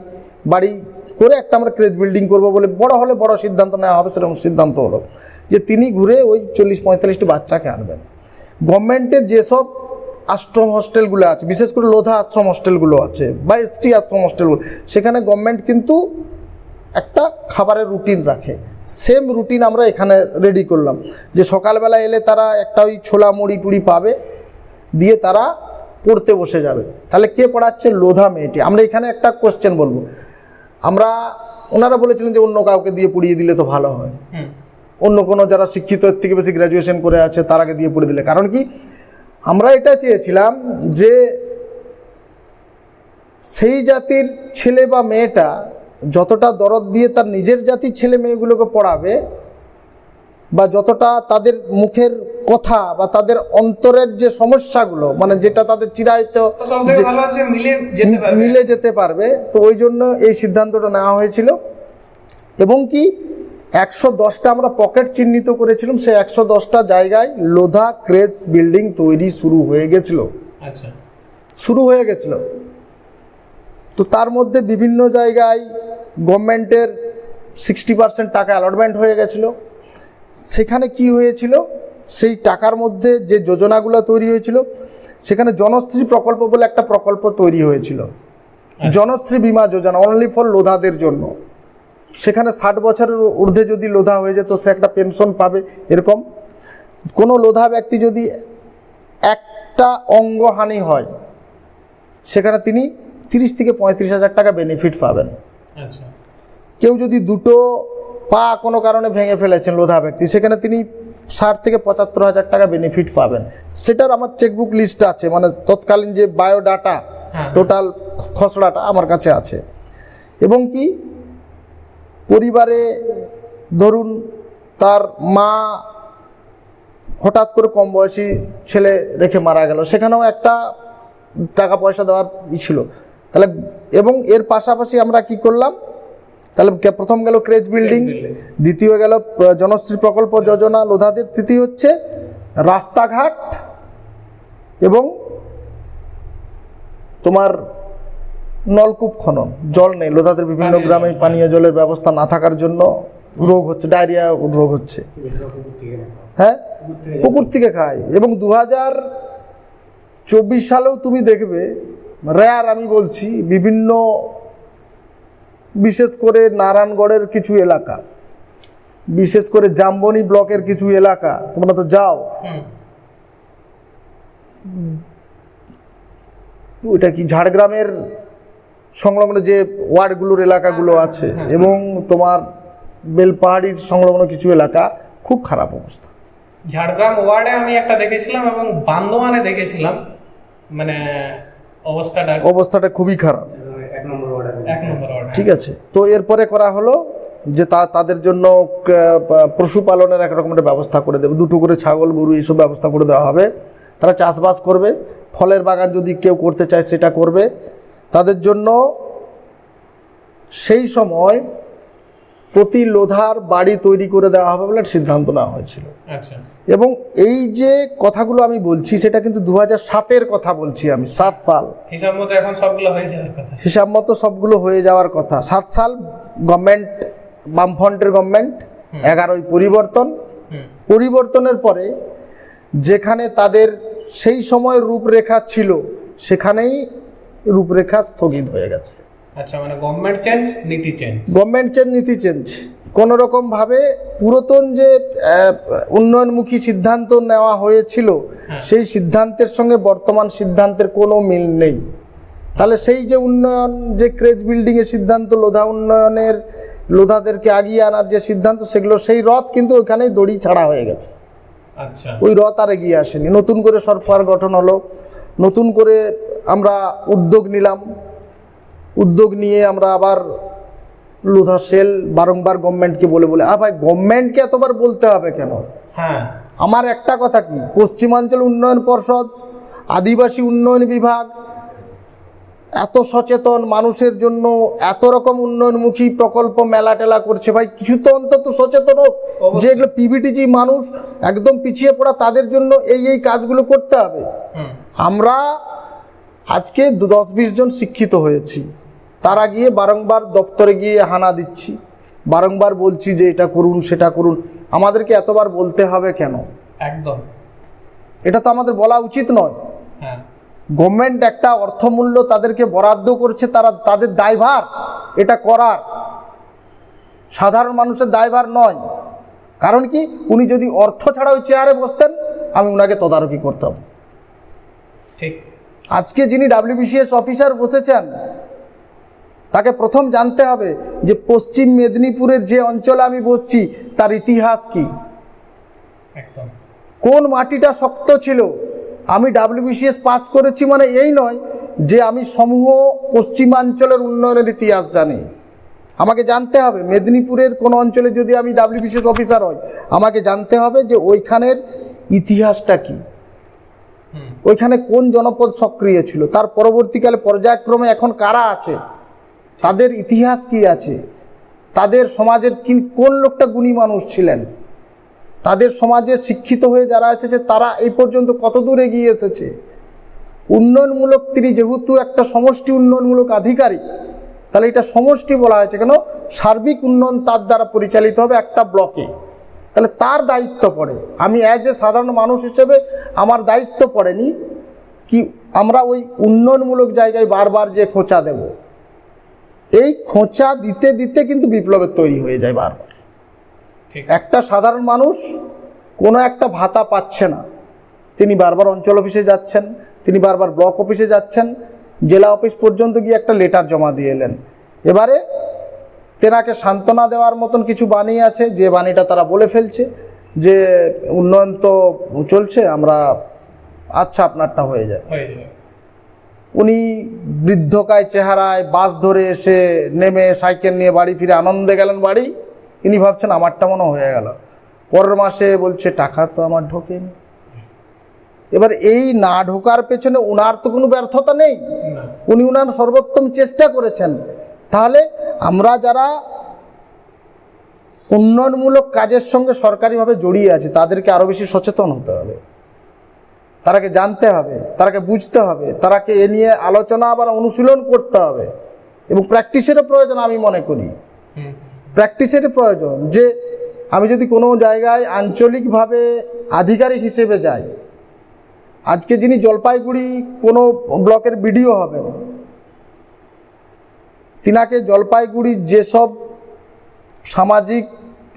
বাড়ি করে একটা আমরা ক্রেজ বিল্ডিং করব বলে বড় হলে বড় সিদ্ধান্ত নেওয়া হবে, সেরকম সিদ্ধান্ত হলো যে তিনি ঘুরে ওই 40-45টি বাচ্চাকে আনবেন। গভর্নমেন্টের যেসব আশ্রম হস্টেলগুলো আছে, বিশেষ করে লোধা আশ্রম হস্টেলগুলো আছে বা এসটি আশ্রম হস্টেলগুলো, সেখানে গভর্নমেন্ট কিন্তু একটা খাবারের রুটিন রাখে। সেম রুটিন আমরা এখানে রেডি করলাম যে সকালবেলা এলে তারা একটা ওই ছোলা মুড়ি টুড়ি পাবে, দিয়ে তারা পড়তে বসে যাবে। তাহলে কে পড়াচ্ছে? লোধা মেয়েটি। আমরা এখানে একটা কোশ্চেন বলবো, ওনারা বলেছিলেন যে অন্য কাউকে দিয়ে পড়িয়ে দিলে তো ভালো হয়, অন্য কোনো যারা শিক্ষিত এর থেকে বেশি গ্র্যাজুয়েশন করে আছে তারাকে দিয়ে পড়িয়ে দিলে। কারণ কি, আমরা এটা চেয়েছিলাম যে সেই জাতির ছেলে বা মেয়েটা যতটা দরদ দিয়ে তার নিজের জাতির ছেলে মেয়েগুলোকে পড়াবে, বা যতটা তাদের মুখের কথা বা তাদের অন্তরের যে সমস্যাগুলো, মানে যেটা তাদের চিরায়ত মিলে যেতে পারবে, তো ওই জন্য এই সিদ্ধান্তটা নেওয়া হয়েছিল। এবং কি 110টা আমরা পকেট চিহ্নিত করেছিলাম, সেই 110টা জায়গায় লোধা ক্রেজ বিল্ডিং তৈরি শুরু হয়ে গেছিল। তো তার মধ্যে বিভিন্ন জায়গায় গভর্নমেন্টের 60% টাকা অ্যালটমেন্ট হয়ে গেছিল। সেখানে কি হয়েছিল, সেই টাকার মধ্যে যে যোজনাগুলো তৈরি হয়েছিল, সেখানে জনশ্রী প্রকল্প বলে একটা প্রকল্প তৈরি হয়েছিল, জনশ্রী বীমা যোজনা, অনলি ফর লোধাদের জন্য। সেখানে 60 বছরের ঊর্ধ্বে যদি লোধা হয়ে যেত সে একটা পেনশন পাবে। এরকম কোনো লোধা ব্যক্তি যদি একটা অঙ্গহানি হয়, সেখানে তিনি 30 থেকে 35 হাজার টাকা বেনিফিট পাবেন। কেউ যদি দুটো পা কোনো কারণে ভেঙে ফেলেছেন লোধা ব্যক্তি, সেখানে তিনি 60 থেকে 75 হাজার টাকা বেনিফিট পাবেন। সেটার আমার চেকবুক লিস্ট আছে, মানে তৎকালীন যে বায়োডাটা টোটাল খসড়াটা আমার কাছে আছে। এবং কি পরিবারে ধরুন তার মা হঠাৎ করে কম বয়সী ছেলে রেখে মারা গেল, সেখানেও একটা টাকা পয়সা দেওয়ার ছিল। তাহলে এবং এর পাশাপাশি আমরা কি করলাম, তাহলে প্রথম গেল ক্রেজ বিল্ডিং, দ্বিতীয় গেল জনশ্রী প্রকল্প যোজনা লোধাদের, তৃতীয় হচ্ছে রাস্তাঘাট এবং তোমার নলকূপ খনন। জল নেই লোধাদের, বিভিন্ন গ্রামে পানীয় জলের ব্যবস্থা না থাকার জন্য রোগ হচ্ছে, ডায়রিয়া রোগ হচ্ছে। হ্যাঁ, পুকুর থেকে খায়। এবং 2024 সালেও তুমি দেখবে রেয়ার, আমি বলছি, বিভিন্ন বিশেষ করে নারায়ণগড়ের কিছু এলাকা, বিশেষ করে জামবনি ব্লকের কিছু এলাকা, তোমরা তো যাও, ওইটা কি ঝাড়গ্রামের সংলগ্ন যে ওয়ার্ডগুলোর এলাকাগুলো আছে এবং তোমার বেলপাহাড়ির সংলগ্ন কিছু এলাকা, খুব খারাপ অবস্থা। ঝাড়গ্রাম ওয়ার্ডে আমি একটা দেখেছিলাম এবং বান্দোয়ানে দেখেছিলাম, মানে অবস্থাটা খুবই খারাপ, 1 নম্বর ওয়ার্ড। ঠিক আছে। তো এরপরে করা হলো যে তাদের জন্য পশুপালনের এক রকমের ব্যবস্থা করে দেবে, 2টো করে ছাগল গরু এইসব ব্যবস্থা করে দেওয়া হবে। তারা চাষবাস করবে, ফলের বাগান যদি কেউ করতে চায় সেটা করবে। তাদের জন্য সেই সময় প্রতি লোধার বাড়ি তৈরি করে দেওয়া হবে বলে সিদ্ধান্ত নেওয়া হয়েছিল। এবং এই যে কথাগুলো আমি বলছি সেটা কিন্তু 2007-এর কথা বলছি আমি, 7 সাল হিসাব মতো এখন সবগুলো হয়ে যাওয়ার কথা, হিসাব মতো সবগুলো হয়ে যাওয়ার কথা। 7 সাল গভর্নমেন্ট, বামফ্রন্টের গভর্নমেন্ট, 11-ই পরিবর্তনের পরে যেখানে তাদের সেই সময় রূপরেখা ছিল সেখানেই রূপরেখা স্থগিত হয়ে গেছে। আচ্ছা, মানে গভর্নমেন্ট চেঞ্জ, নীতি চেঞ্জ। কোনো রকমভাবে পুরাতন যে উন্নয়নমুখী সিদ্ধান্ত নেওয়া হয়েছিল সেই সিদ্ধান্তের সঙ্গে বর্তমান সিদ্ধান্তের কোনো মিল নেই। তাহলে সেই যে উন্নয়ন, যে ক্রেজ বিল্ডিংয়ের সিদ্ধান্ত, লোধা উন্নয়নের, লোধাদেরকে আগিয়ে আনার যে সিদ্ধান্ত, সেগুলো সেই রথ কিন্তু ওইখানেই দড়ি ছাড়া হয়ে গেছে। আচ্ছা, ওই রথ আর এগিয়ে আসেনি। নতুন করে সরকার গঠন হলো, নতুন করে আমরা উদ্যোগ নিলাম, উদ্যোগ নিয়ে আমরা আবার লোধা সেল বারংবার গভর্নমেন্টকে বলে ভাই গভর্নমেন্টকে এতবার বলতে হবে কেন? হ্যাঁ, আমার একটা কথা কি, পশ্চিমাঞ্চল উন্নয়ন পর্ষদ, আদিবাসী উন্নয়ন বিভাগ, এত সচেতন মানুষের জন্য এত রকম উন্নয়নমুখী প্রকল্প মেলা টেলা করছে, ভাই কিছু তো অন্তত সচেতন হোক যে এগুলো পিভিটিজি মানুষ একদম পিছিয়ে পড়া, তাদের জন্য এই কাজগুলো করতে হবে। আমরা আজকে 10-20 জন শিক্ষিত হয়েছি, তারা গিয়ে বারংবার দপ্তরে গিয়ে হানা দিচ্ছি, বারংবার বলছি যে এটা করুন সেটা করুন। আমাদেরকে এতবার বলতে হবে কেন? একদম, এটা তো আমাদের বলা উচিত নয়। হ্যাঁ, গভর্নমেন্ট একটা অর্থমূল্য তাদেরকে বরাদ্দ করছে, তাদের দায়ভার এটা করার, সাধারণ মানুষের দায়ভার নয়। কারণ কি, উনি যদি অর্থ ছাড়া ওই চেয়ারে বসতেন আমি উনাকে তদারকি করতাম। ঠিক। আজকে যিনি WBCS অফিসার বসেছেন তাকে প্রথম জানতে হবে যে পশ্চিম মেদিনীপুরের যে অঞ্চলে আমি বসছি তার ইতিহাস কি, একদম, কোন মাটিটা শক্ত ছিল। আমি WBCS পাস করেছি মানে এই নয় যে আমি সমূহ পশ্চিমাঞ্চলের উন্নয়নের ইতিহাস জানি। আমাকে জানতে হবে মেদিনীপুরের কোন অঞ্চলে যদি আমি WBCS অফিসার হই, আমাকে জানতে হবে যে ওইখানের ইতিহাসটা কি, ওইখানে কোন জনপদ সক্রিয় ছিল, তার পরবর্তীকালে পর্যায়ক্রমে এখন কারা আছে, তাদের ইতিহাস কি আছে, তাদের সমাজের কোন লোকটা গুণী মানুষ ছিলেন, তাদের সমাজে শিক্ষিত হয়ে যারা এসেছে তারা এই পর্যন্ত কত দূর এগিয়ে এসেছে। উন্নয়নমূলক, তিনি যেহেতু একটা সমষ্টি উন্নয়নমূলক আধিকারিক, তাহলে এটা সমষ্টি বলা হয়েছে কেন, সার্বিক উন্নয়ন তার দ্বারা পরিচালিত হবে একটা ব্লকে, তাহলে তার দায়িত্ব পড়ে। আমি অ্যাজ এ সাধারণ মানুষ হিসেবে আমার দায়িত্ব পড়েনি কি আমরা ওই উন্নয়নমূলক জায়গায় বারবার যে খোঁচা দেব, এই খোঁচা দিতে দিতে কিন্তু বিপ্লবের তৈরি হয়ে যায় বারবার। একটা সাধারণ মানুষ কোনো একটা ভাতা পাচ্ছে না, তিনি বারবার অঞ্চল অফিসে যাচ্ছেন, তিনি বারবার ব্লক অফিসে যাচ্ছেন, জেলা অফিস পর্যন্ত গিয়ে একটা লেটার জমা দিয়ে এলেন। এবারে তেনাকে সান্ত্বনা দেওয়ার মতন কিছু বাণী আছে, যে বাণীটা তারা বলে ফেলছে যে উন্নয়ন তো চলছে, আমরা আচ্ছা আপনারটা হয়ে যায়। উনি বৃদ্ধকায় চেহারায় বাস ধরে এসে নেমে সাইকেল নিয়ে বাড়ি ফিরে আনন্দে গেলেন বাড়ি। ইনি ভাবছেন আমারটা মনে হয়ে গেল, পরের মাসে বলছে টাকা তো আমার ঢোকেনি। এবার এই না ঢোকার পেছনে উনার তো কোনো ব্যর্থতা নেই, উনি উনার সর্বোত্তম চেষ্টা করেছেন। তাহলে আমরা যারা উন্নয়নমূলক কাজের সঙ্গে সরকারিভাবে জড়িয়ে আছি তাদেরকে আরও বেশি সচেতন হতে হবে, তারাকে জানতে হবে, তারাকে বুঝতে হবে, তারাকে এ নিয়ে আলোচনা আবার অনুশীলন করতে হবে এবং প্র্যাকটিসেরও প্রয়োজন। আমি মনে করি প্র্যাকটিসের প্রয়োজন, যে আমি যদি কোনো জায়গায় আঞ্চলিকভাবে আধিকারিক হিসেবে যাই, আজকে যিনি জলপাইগুড়ি কোনো ব্লকের বিডিও হবেন, তিনাকে জলপাইগুড়ির যেসব সামাজিক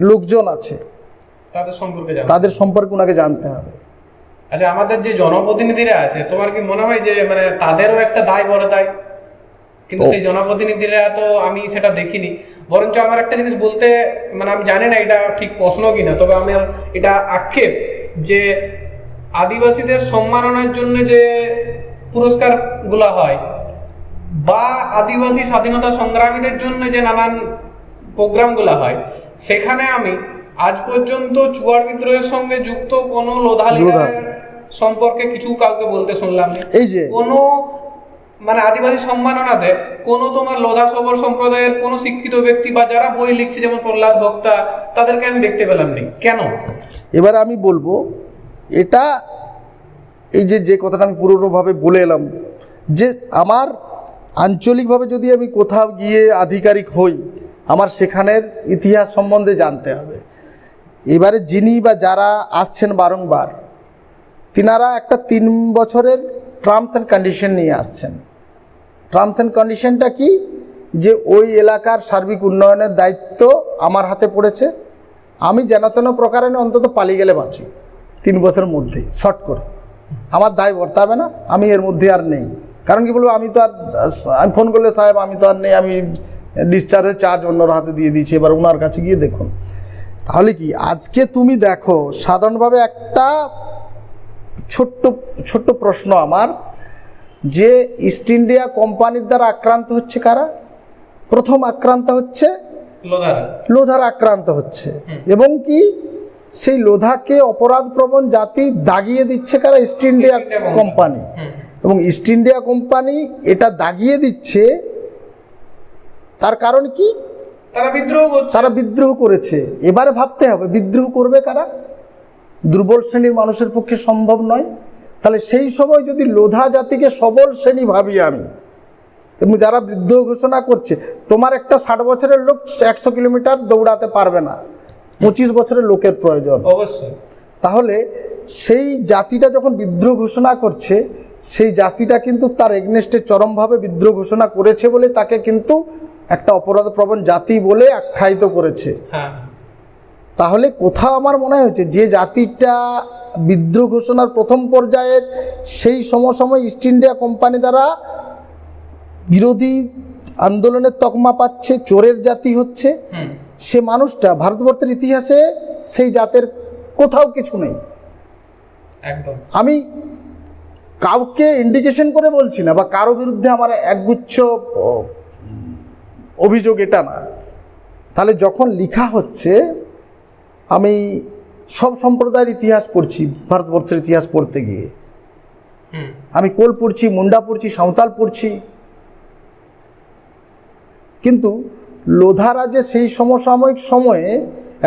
লোকজন আছে তাদের সম্পর্কে ওনাকে জানতে হবে। আচ্ছা, আমাদের যে জনপ্রতিনিধিরা আছে, তোমার কি মনে হয় যে মানে তাদেরও একটা দায় বড় দায়? কিন্তু সেই জনপ্রতিনিধিরা তো আমি সেটা দেখিনি। বরঞ্চ আমার একটা জিনিস বলতে, মানে আমি জানি না এটা ঠিক প্রশ্ন কিনা, তবে আমার এটা আক্ষেপ যে আদিবাসীদের সম্মাননার জন্য যে পুরস্কারগুলো হয় বা আদিবাসী স্বাধীনতা সংগ্রামীদের জন্য যে নানান প্রোগ্রামগুলো হয়, সেখানে আমি আজ পর্যন্ত চুয়াড় বিদ্রোহের সঙ্গে যুক্ত কোনো লোধা সম্পর্কে কিছু কাউকে বলতে শুনলাম না। এই যে কোনো মানে আদিবাসী সম্মাননাতে কোনো তোমার লোধা সবর সম্প্রদায়ের কোনো শিক্ষিত ব্যক্তি বা যারা বই লিখছে যেমন প্রহ্লাদ ভক্তা, তাদেরকে আমি দেখতে পেলাম না। কেন? এবার আমি বলবো, এটা এই যে কথাটা আমি পুরোনোভাবে বলে এলাম, যে আমার আঞ্চলিকভাবে যদি আমি কোথাও গিয়ে আধিকারিক হই, আমার সেখানের ইতিহাস সম্বন্ধে জানতে হবে। এবারে যিনি বা যারা আসছেন বারংবার, তিনারা একটা 3 বছরের টার্মস অ্যান্ড কন্ডিশন নিয়ে আসছেন। টার্মস অ্যান্ড কন্ডিশনটা কি, যে ওই এলাকার সার্বিক উন্নয়নের দায়িত্ব আমার হাতে পড়েছে, আমি যেন তেন প্রকারে অন্তত পালিয়ে গেলে বাঁচি 3 বছরের মধ্যেই শর্ট করে, আমার দায় বর্তাবে না, আমি এর মধ্যে আর নেই। কারণ কি বলবো, আমি তো আর, আমি ফোন করলে সাহেব আমি তো আর নেই, আমি ডিসচার্জের চার্জ অন্যর হাতে দিয়ে দিয়েছি, এবার ওনার কাছে গিয়ে দেখুন। তাহলে কি আজকে তুমি দেখো, সাধারণভাবে একটা ছোট্ট প্রশ্ন আমার, যে ইস্ট ইন্ডিয়া কোম্পানির দ্বারা আক্রান্ত হচ্ছে কারা? প্রথম আক্রান্ত হচ্ছে লোধারা আক্রান্ত হচ্ছে, এবং কি সেই লোধাকে অপরাধপ্রবণ জাতি দাগিয়ে দিচ্ছে কারা? East India company. এবং ইস্ট ইন্ডিয়া কোম্পানি এটা দাগিয়ে দিচ্ছে। তার কারণ কি? তারা বিদ্রোহ করেছে। এবারে ভাবতে হবে বিদ্রোহ করবে কারা? দুর্বল শ্রেণীর মানুষের পক্ষে সম্ভব নয়। তাহলে সেই সময় যদি লোধা জাতিকে সবল শ্রেণী ভাবি আমি, এবং যারা বিদ্রোহ ঘোষণা করছে, তোমার একটা 60 বছরের লোক 100 কিলোমিটার দৌড়াতে পারবে না, 25 বছরের লোকের প্রয়োজন অবশ্যই। তাহলে সেই জাতিটা যখন বিদ্রোহ ঘোষণা করছে, সেই জাতিটা কিন্তু তার এগনেস্টে চরমভাবে বিদ্রোহ ঘোষণা করেছে বলে তাকে কিন্তু একটা অপরাধপ্রবণ জাতি বলে আখ্যায়িত করেছে। তাহলে কোথাও আমার মনে হয়েছে যে জাতিটা বিদ্রোহ ঘোষণার প্রথম পর্যায়ের সেই সময় ইস্ট ইন্ডিয়া কোম্পানি দ্বারা বিরোধী আন্দোলনের তকমা পাচ্ছে, চোরের জাতি হচ্ছে, সে মানুষটা ভারতবর্ষের ইতিহাসে সেই জাতের কোথাও কিছু নেই। একদম। আমি কাউকে ইন্ডিকেশন করে বলছি না, বা কারো বিরুদ্ধে আমার একগুচ্ছ অভিযোগ এটা না। তাহলে যখন লেখা হচ্ছে, আমি সব সম্প্রদায়ের ইতিহাস পড়ছি, ভারতবর্ষের ইতিহাস পড়তে গিয়ে আমি কোল পড়ছি, মুন্ডা পড়ছি, সাঁওতাল পড়ছি, কিন্তু লোধারা যে সেই সমসাময়িক সময়ে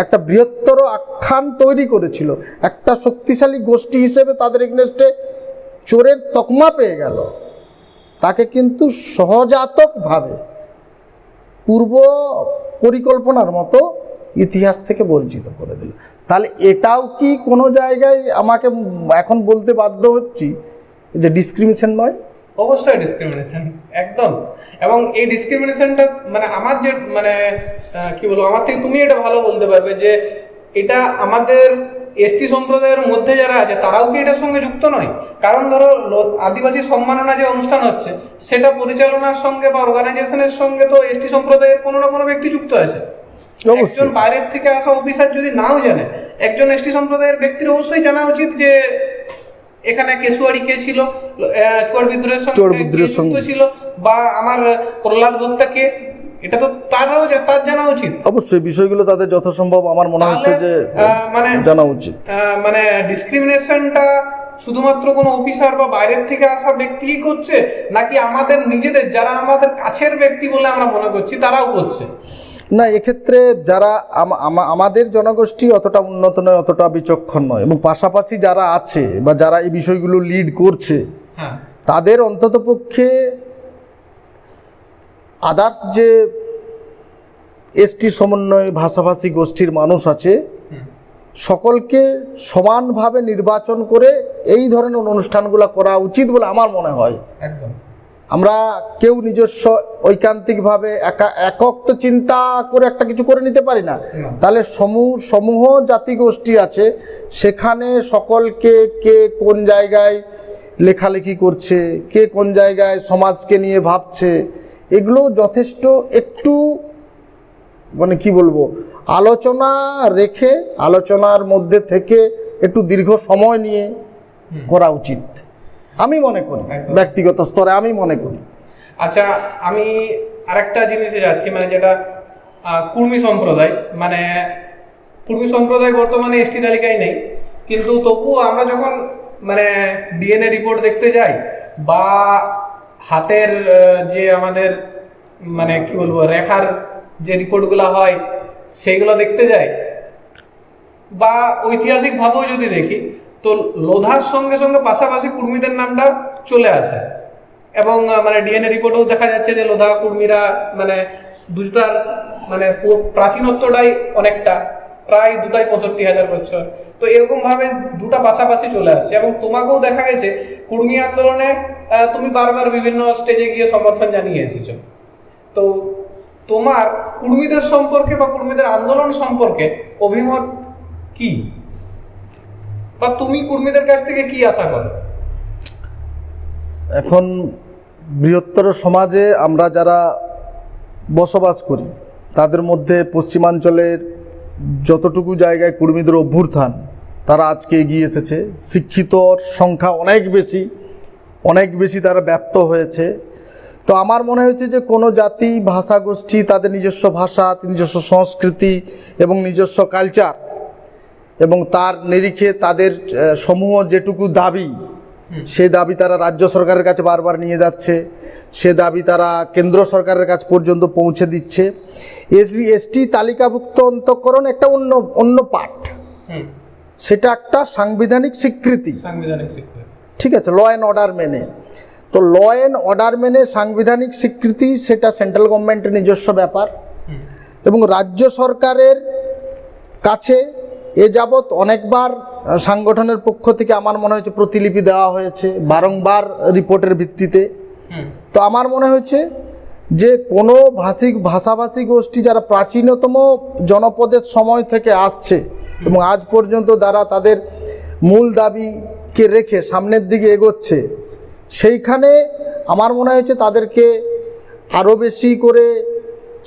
একটা বৃহত্তর আখ্যান তৈরি করেছিল, একটা শক্তিশালী গোষ্ঠী হিসেবে তাদের এগনেস্টে চোরের তকমা পেয়ে গেল, তাকে কিন্তু সহজাতকভাবে পূর্ব পরিকল্পনার মতো ইতিহাস থেকে বর্জিত করে দিল। তাহলে এটাও কি কোনো জায়গায় আমাকে এখন বলতে বাধ্য হচ্ছি যে ডিসক্রিমিনেশন নয়? অবশ্যই ডিসক্রিমিনেশন, একদম। এবং এই ডিসক্রিমিনেশনটা মানে আমার যে মানে কি বলবো, আমার থেকে তুমি এটা ভালো বলতে পারবে যে এটা আমাদের এসটি সম্প্রদায়ের মধ্যে যারা আছে তারাও কি এটার সঙ্গে যুক্ত নয়? কারণ ধরো আদিবাসী সম্মাননা যে অনুষ্ঠান হচ্ছে, সেটা পরিচালনার সঙ্গে বা অর্গানাইজেশনের সঙ্গে তো এসটি সম্প্রদায়ের কোনো না কোনো ব্যক্তি যুক্ত আছে। একজন বাইরের থেকে আসা অফিসার যদি নাও জানে, একজন এসটি সম্প্রদায়ের ব্যক্তির অবশ্যই জানা উচিত যে এখানে কেশুয়ারি কে ছিল, চোর বিদ্রোহের সঙ্গে ছিল, বা আমার প্রহ্লাদ বক্তা কে, এটা তো তার জানা উচিত। অবশ্যই বিষয়গুলো তাদের যথাসম্ভব আমার মনে হচ্ছে যে মানে জানা উচিত। মানে ডিসক্রিমিনেশনটা শুধুমাত্র কোনো অফিসার বা বাইরের থেকে আসা ব্যক্তি করছে, নাকি আমাদের নিজেদের যারা আমাদের কাছের ব্যক্তি বলে আমরা মনে করছি তারাও করছে? না, এক্ষেত্রে যারা আমাদের জনগোষ্ঠী অতটা উন্নত নয়, অতটা বিচক্ষণ নয়, এবং পাশাপাশি যারা আছে বা যারা এই বিষয়গুলো লিড করছে, তাদের অন্ততপক্ষে আদার্স যে এসটি সমন্বয় ভাষাভাষী গোষ্ঠীর মানুষ আছে, সকলকে সমানভাবে নির্বাচন করে এই ধরনের অনুষ্ঠানগুলো করা উচিত বলে আমার মনে হয়। একদম। আমরা কেউ নিজস্ব ঐকান্তিকভাবে একক তো চিন্তা করে একটা কিছু করে নিতে পারি না। তাহলে সমূহ জাতিগোষ্ঠী আছে, সেখানে সকলকে কে কোন জায়গায় লেখালেখি করছে, কে কোন জায়গায় সমাজকে নিয়ে ভাবছে, এগুলো যথেষ্ট একটু মানে কি বলবো, আলোচনা রেখে আলোচনার মধ্যে থেকে একটু দীর্ঘ সময় নিয়ে করা উচিত আমি মনে করি, ব্যক্তিগত স্তরে আমি মনে করি। আচ্ছা, আমি আরেকটা জিনিসে যাচ্ছি, মানে যেটা কুর্মী সম্প্রদায়, মানে কুর্মী সম্প্রদায় বর্তমানে এসটি তালিকায় নেই, কিন্তু তবুও আমরা যখন মানে ডিএনএ রিপোর্ট দেখতে যাই, বা হাতের যে আমাদের মানে কি বলবো রেখার যে রিপোর্টগুলো হয় সেইগুলো দেখতে যাই, বা ঐতিহাসিকভাবেও যদি দেখি, তো লোধার সঙ্গে সঙ্গে পাশাপাশি কুর্মীদের নামটা চলে আসে। এবং মানে ডিএনএ রিপোর্টেও দেখা যাচ্ছে যে লোধা কুর্মীরা মানে দুটার মানে প্রাচীনত্বটাই অনেকটা, প্রায় 65,000 বছর। তো এরকম ভাবে দুটা পাশাপাশি চলে আসছে। এবং তোমাকেও দেখা গেছে কুর্মী আন্দোলনে তুমি বারবার বিভিন্ন স্টেজে গিয়ে সমর্থন জানিয়ে এসেছো। তো তোমার কুর্মীদের সম্পর্কে বা কুর্মীদের আন্দোলন সম্পর্কে অভিমত কি, বা তুমি কুর্মীদের কাছ থেকে কি আশা করো? এখন বৃহত্তর সমাজে আমরা যারা বসবাস করি, তাদের মধ্যে পশ্চিমাঞ্চলের যতটুকু জায়গায় কুর্মীদের অভ্যুত্থান, তারা আজকে এগিয়ে এসেছে। শিক্ষিতর সংখ্যা অনেক বেশি তারা ব্যাপ্ত হয়েছে। তো আমার মনে হয়েছে যে কোনো জাতি ভাষা গোষ্ঠী তাদের নিজস্ব ভাষা, নিজস্ব সংস্কৃতি এবং নিজস্ব কালচার, এবং তার নিরিখে তাদের সমূহ যেটুকু দাবি সে দাবি তারা রাজ্য সরকারের কাছে বারবার নিয়ে যাচ্ছে, সে দাবি তারা কেন্দ্র সরকারের কাছে পর্যন্ত পৌঁছে দিচ্ছে। এসটি তালিকাভুক্ত অন্তঃকরণ একটা অন্য পার্ট, সেটা একটা সাংবিধানিক স্বীকৃতি, ঠিক আছে, ল অ্যান্ড অর্ডার মেনে। তো ল অ্যান্ড অর্ডার মেনে সাংবিধানিক স্বীকৃতি, সেটা সেন্ট্রাল গভর্নমেন্টের নিজস্ব ব্যাপার এবং রাজ্য সরকারের কাছে এ যাবৎ অনেকবার সংগঠনের পক্ষ থেকে আমার মনে হয়েছে প্রতিলিপি দেওয়া হয়েছে বারংবার রিপোর্টের ভিত্তিতে। তো আমার মনে হয়েছে যে কোনো ভাষাভাষী গোষ্ঠী যারা প্রাচীনতম জনপদের সময় থেকে আসছে এবং আজ পর্যন্ত যারা তাদের মূল দাবিকে রেখে সামনের দিকে এগোচ্ছে, সেইখানে আমার মনে হয়েছে তাদেরকে আরও বেশি করে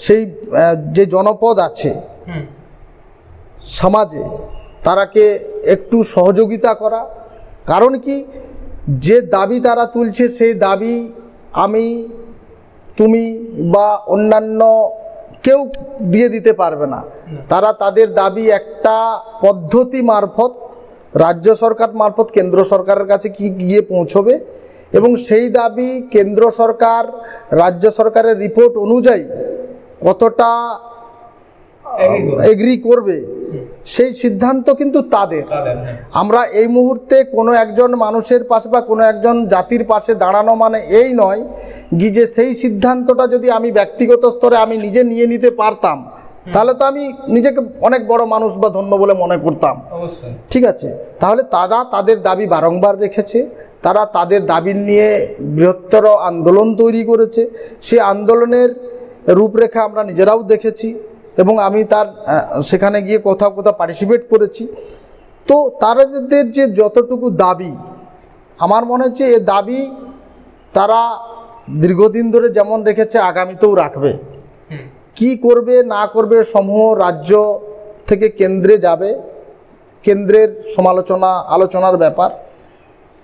সেই যে জনপদ আছে সমাজে তারাকে একটু সহযোগিতা করা। কারণ কি, যে দাবি তারা তুলছে সেই দাবি আমি, তুমি বা অন্যান্য কেউ দিয়ে দিতে পারবে না। তারা তাদের দাবি একটা পদ্ধতি মারফত, রাজ্য সরকার মারফত কেন্দ্র সরকারের কাছে গিয়ে পৌঁছবে এবং সেই দাবি কেন্দ্র সরকার রাজ্য সরকারের রিপোর্ট অনুযায়ী কতটা এগ্রি করবে সেই সিদ্ধান্ত কিন্তু তাদের। আমরা এই মুহূর্তে কোনো একজন মানুষের পাশে বা কোনো একজন জাতির পাশে দাঁড়ানো মানে এই নয় যে সেই সিদ্ধান্তটা যদি আমি ব্যক্তিগত স্তরে আমি নিজে নিয়ে নিতে পারতাম তাহলে তো আমি নিজেকে অনেক বড় মানুষ বা ধন্য বলে মনে করতাম, ঠিক আছে। তাহলে তারা তাদের দাবি বারংবার রেখেছে, তারা তাদের দাবি নিয়ে বৃহত্তর আন্দোলন তৈরি করেছে। সেই আন্দোলনের রূপরেখা আমরা নিজেরাও দেখেছি এবং আমি তার সেখানে গিয়ে কোথাও পার্টিসিপেট করেছি। তো তাদের যে যতটুকু দাবি, আমার মনে হচ্ছে এ দাবি তারা দীর্ঘদিন ধরে যেমন রেখেছে আগামীতেও রাখবে। কি করবে না করবে সমূহ রাজ্য থেকে কেন্দ্রে যাবে, কেন্দ্রের আলোচনার ব্যাপার,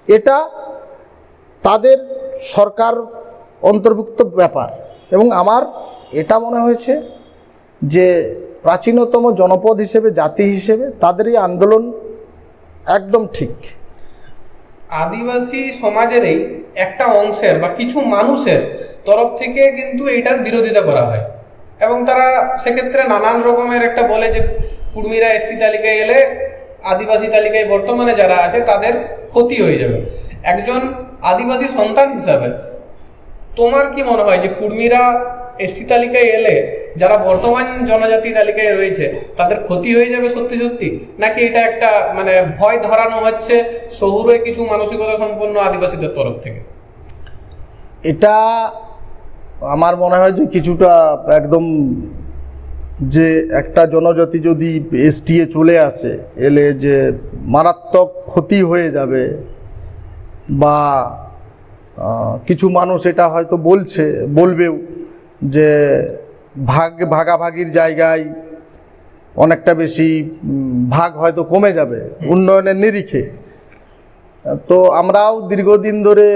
এটা তাদের সরকার অন্তর্ভুক্ত ব্যাপার। এবং আমার এটা মনে হয়েছে যে প্রাচীনতম জনপদ হিসেবে, জাতি হিসেবে তাদের এই আন্দোলন একদম ঠিক। আদিবাসী সমাজেরই একটা অংশের বা কিছু মানুষের তরফ থেকে কিন্তু এটার বিরোধিতা করা হয় এবং তারা সেক্ষেত্রে নানান রকমের একটা বলে যে কুর্মীরা এসটি তালিকায় এলে আদিবাসী তালিকায় বর্তমানে যারা আছে তাদের ক্ষতি হয়ে যাবে। একজন আদিবাসী সন্তান হিসাবে তোমার কি মনে হয় যে কুর্মীরা এসটি তালিকায় এলে যারা বর্তমান জনজাতি তালিকায় রয়েছে তাদের ক্ষতি হয়ে যাবে সত্যি সত্যি, নাকি এটা একটা মানে ভয় ধরানো হচ্ছে শহুরে কিছু মানসিকতা সম্পন্ন আদিবাসীদের তরফ থেকে? এটা আমার মনে হয় যে কিছুটা একদম, যে একটা জনজাতি যদি এসটিএ চলে আসে, এলে যে মারাত্মক ক্ষতি হয়ে যাবে বা কিছু মানুষ এটা হয়তো বলবেও যে ভাগাভাগির জায়গায় অনেকটা বেশি ভাগ হয়তো কমে যাবে উন্নয়নের নিরিখে। তো আমরাও দীর্ঘদিন ধরে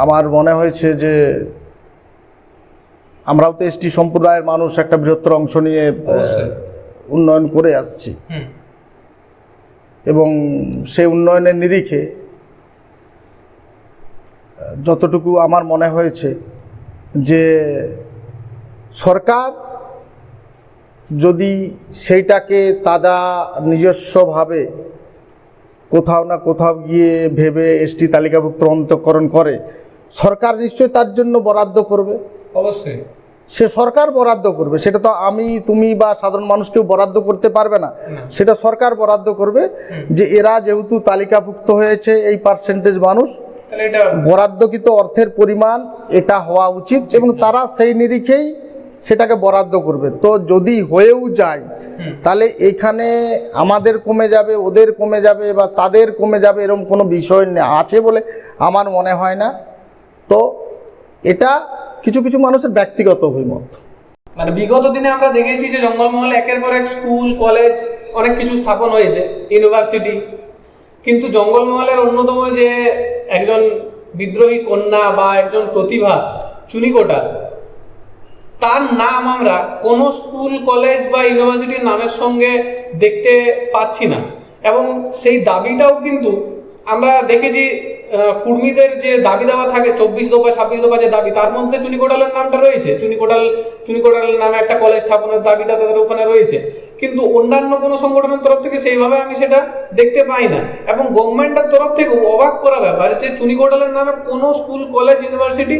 আমার মনে হয়েছে যে আমরাও তো এসটি সম্প্রদায়ের মানুষ, একটা বৃহত্তর অংশ নিয়ে উন্নয়ন করে আসছি এবং সেই উন্নয়নের নিরিখে যতটুকু আমার মনে হয়েছে যে সরকার যদি সেইটাকে তারা নিজস্বভাবে কোথাও না কোথাও গিয়ে ভেবে এসটি তালিকাভুক্ত অন্তঃকরণ করে, সরকার নিশ্চয়ই তার জন্য বরাদ্দ করবে। অবশ্যই সে সরকার বরাদ্দ করবে, সেটা তো আমি, তুমি বা সাধারণ মানুষ কেউ বরাদ্দ করতে পারবে না, সেটা সরকার বরাদ্দ করবে। যে এরা যেহেতু তালিকাভুক্ত হয়েছে এই পার্সেন্টেজ মানুষ, বরাদ্দকৃত অর্থের পরিমাণ এটা হওয়া উচিত এবং তারা সেই নিরিখেই সেটাকে বরাদ্দ করবে। তো যদি হয়েও যায় তাহলে এখানে আমাদের কমে যাবে, ওদের কমে যাবে বা তাদের কমে যাবে এরকম কোনো বিষয় আছে বলে আমার মনে হয় না। তো এটা কিছু কিছু মানুষের ব্যক্তিগত অভিমত। মানে বিগত দিনে আমরা দেখেছি যে জঙ্গলমহলে একের পর এক স্কুল, কলেজ, অনেক কিছু স্থাপন হয়েছে, ইউনিভার্সিটি, কিন্তু জঙ্গলমহলের অন্যতম যে একজন বিদ্রোহী কন্যা বা একজন প্রতিভা চুনিকোটাল, তার নাম আমরা কোনো স্কুল, কলেজ বা ইউনিভার্সিটির নামের সঙ্গে দেখতে পাচ্ছি না এবং সেই দাবিটাও কিন্তু আমরা দেখেছি কুর্মীদের যে দাবি দেওয়া থাকে 24 দফা 26 দফা যে দাবি, তার মধ্যে চুনিকোটালের নামটা রয়েছে। চুনিকোটালের নামে একটা কলেজ স্থাপনের দাবিটা তাদের ওখানে রয়েছে, কিন্তু অন্যান্য কোনো সংগঠনের তরফ থেকে সেইভাবে আমি সেটা দেখতে পাই না। এবং গভর্নমেন্টের তরফ থেকে অবাক করা ব্যাপার যে চুনিকোটালের নামে কোনো স্কুল কলেজ ইউনিভার্সিটি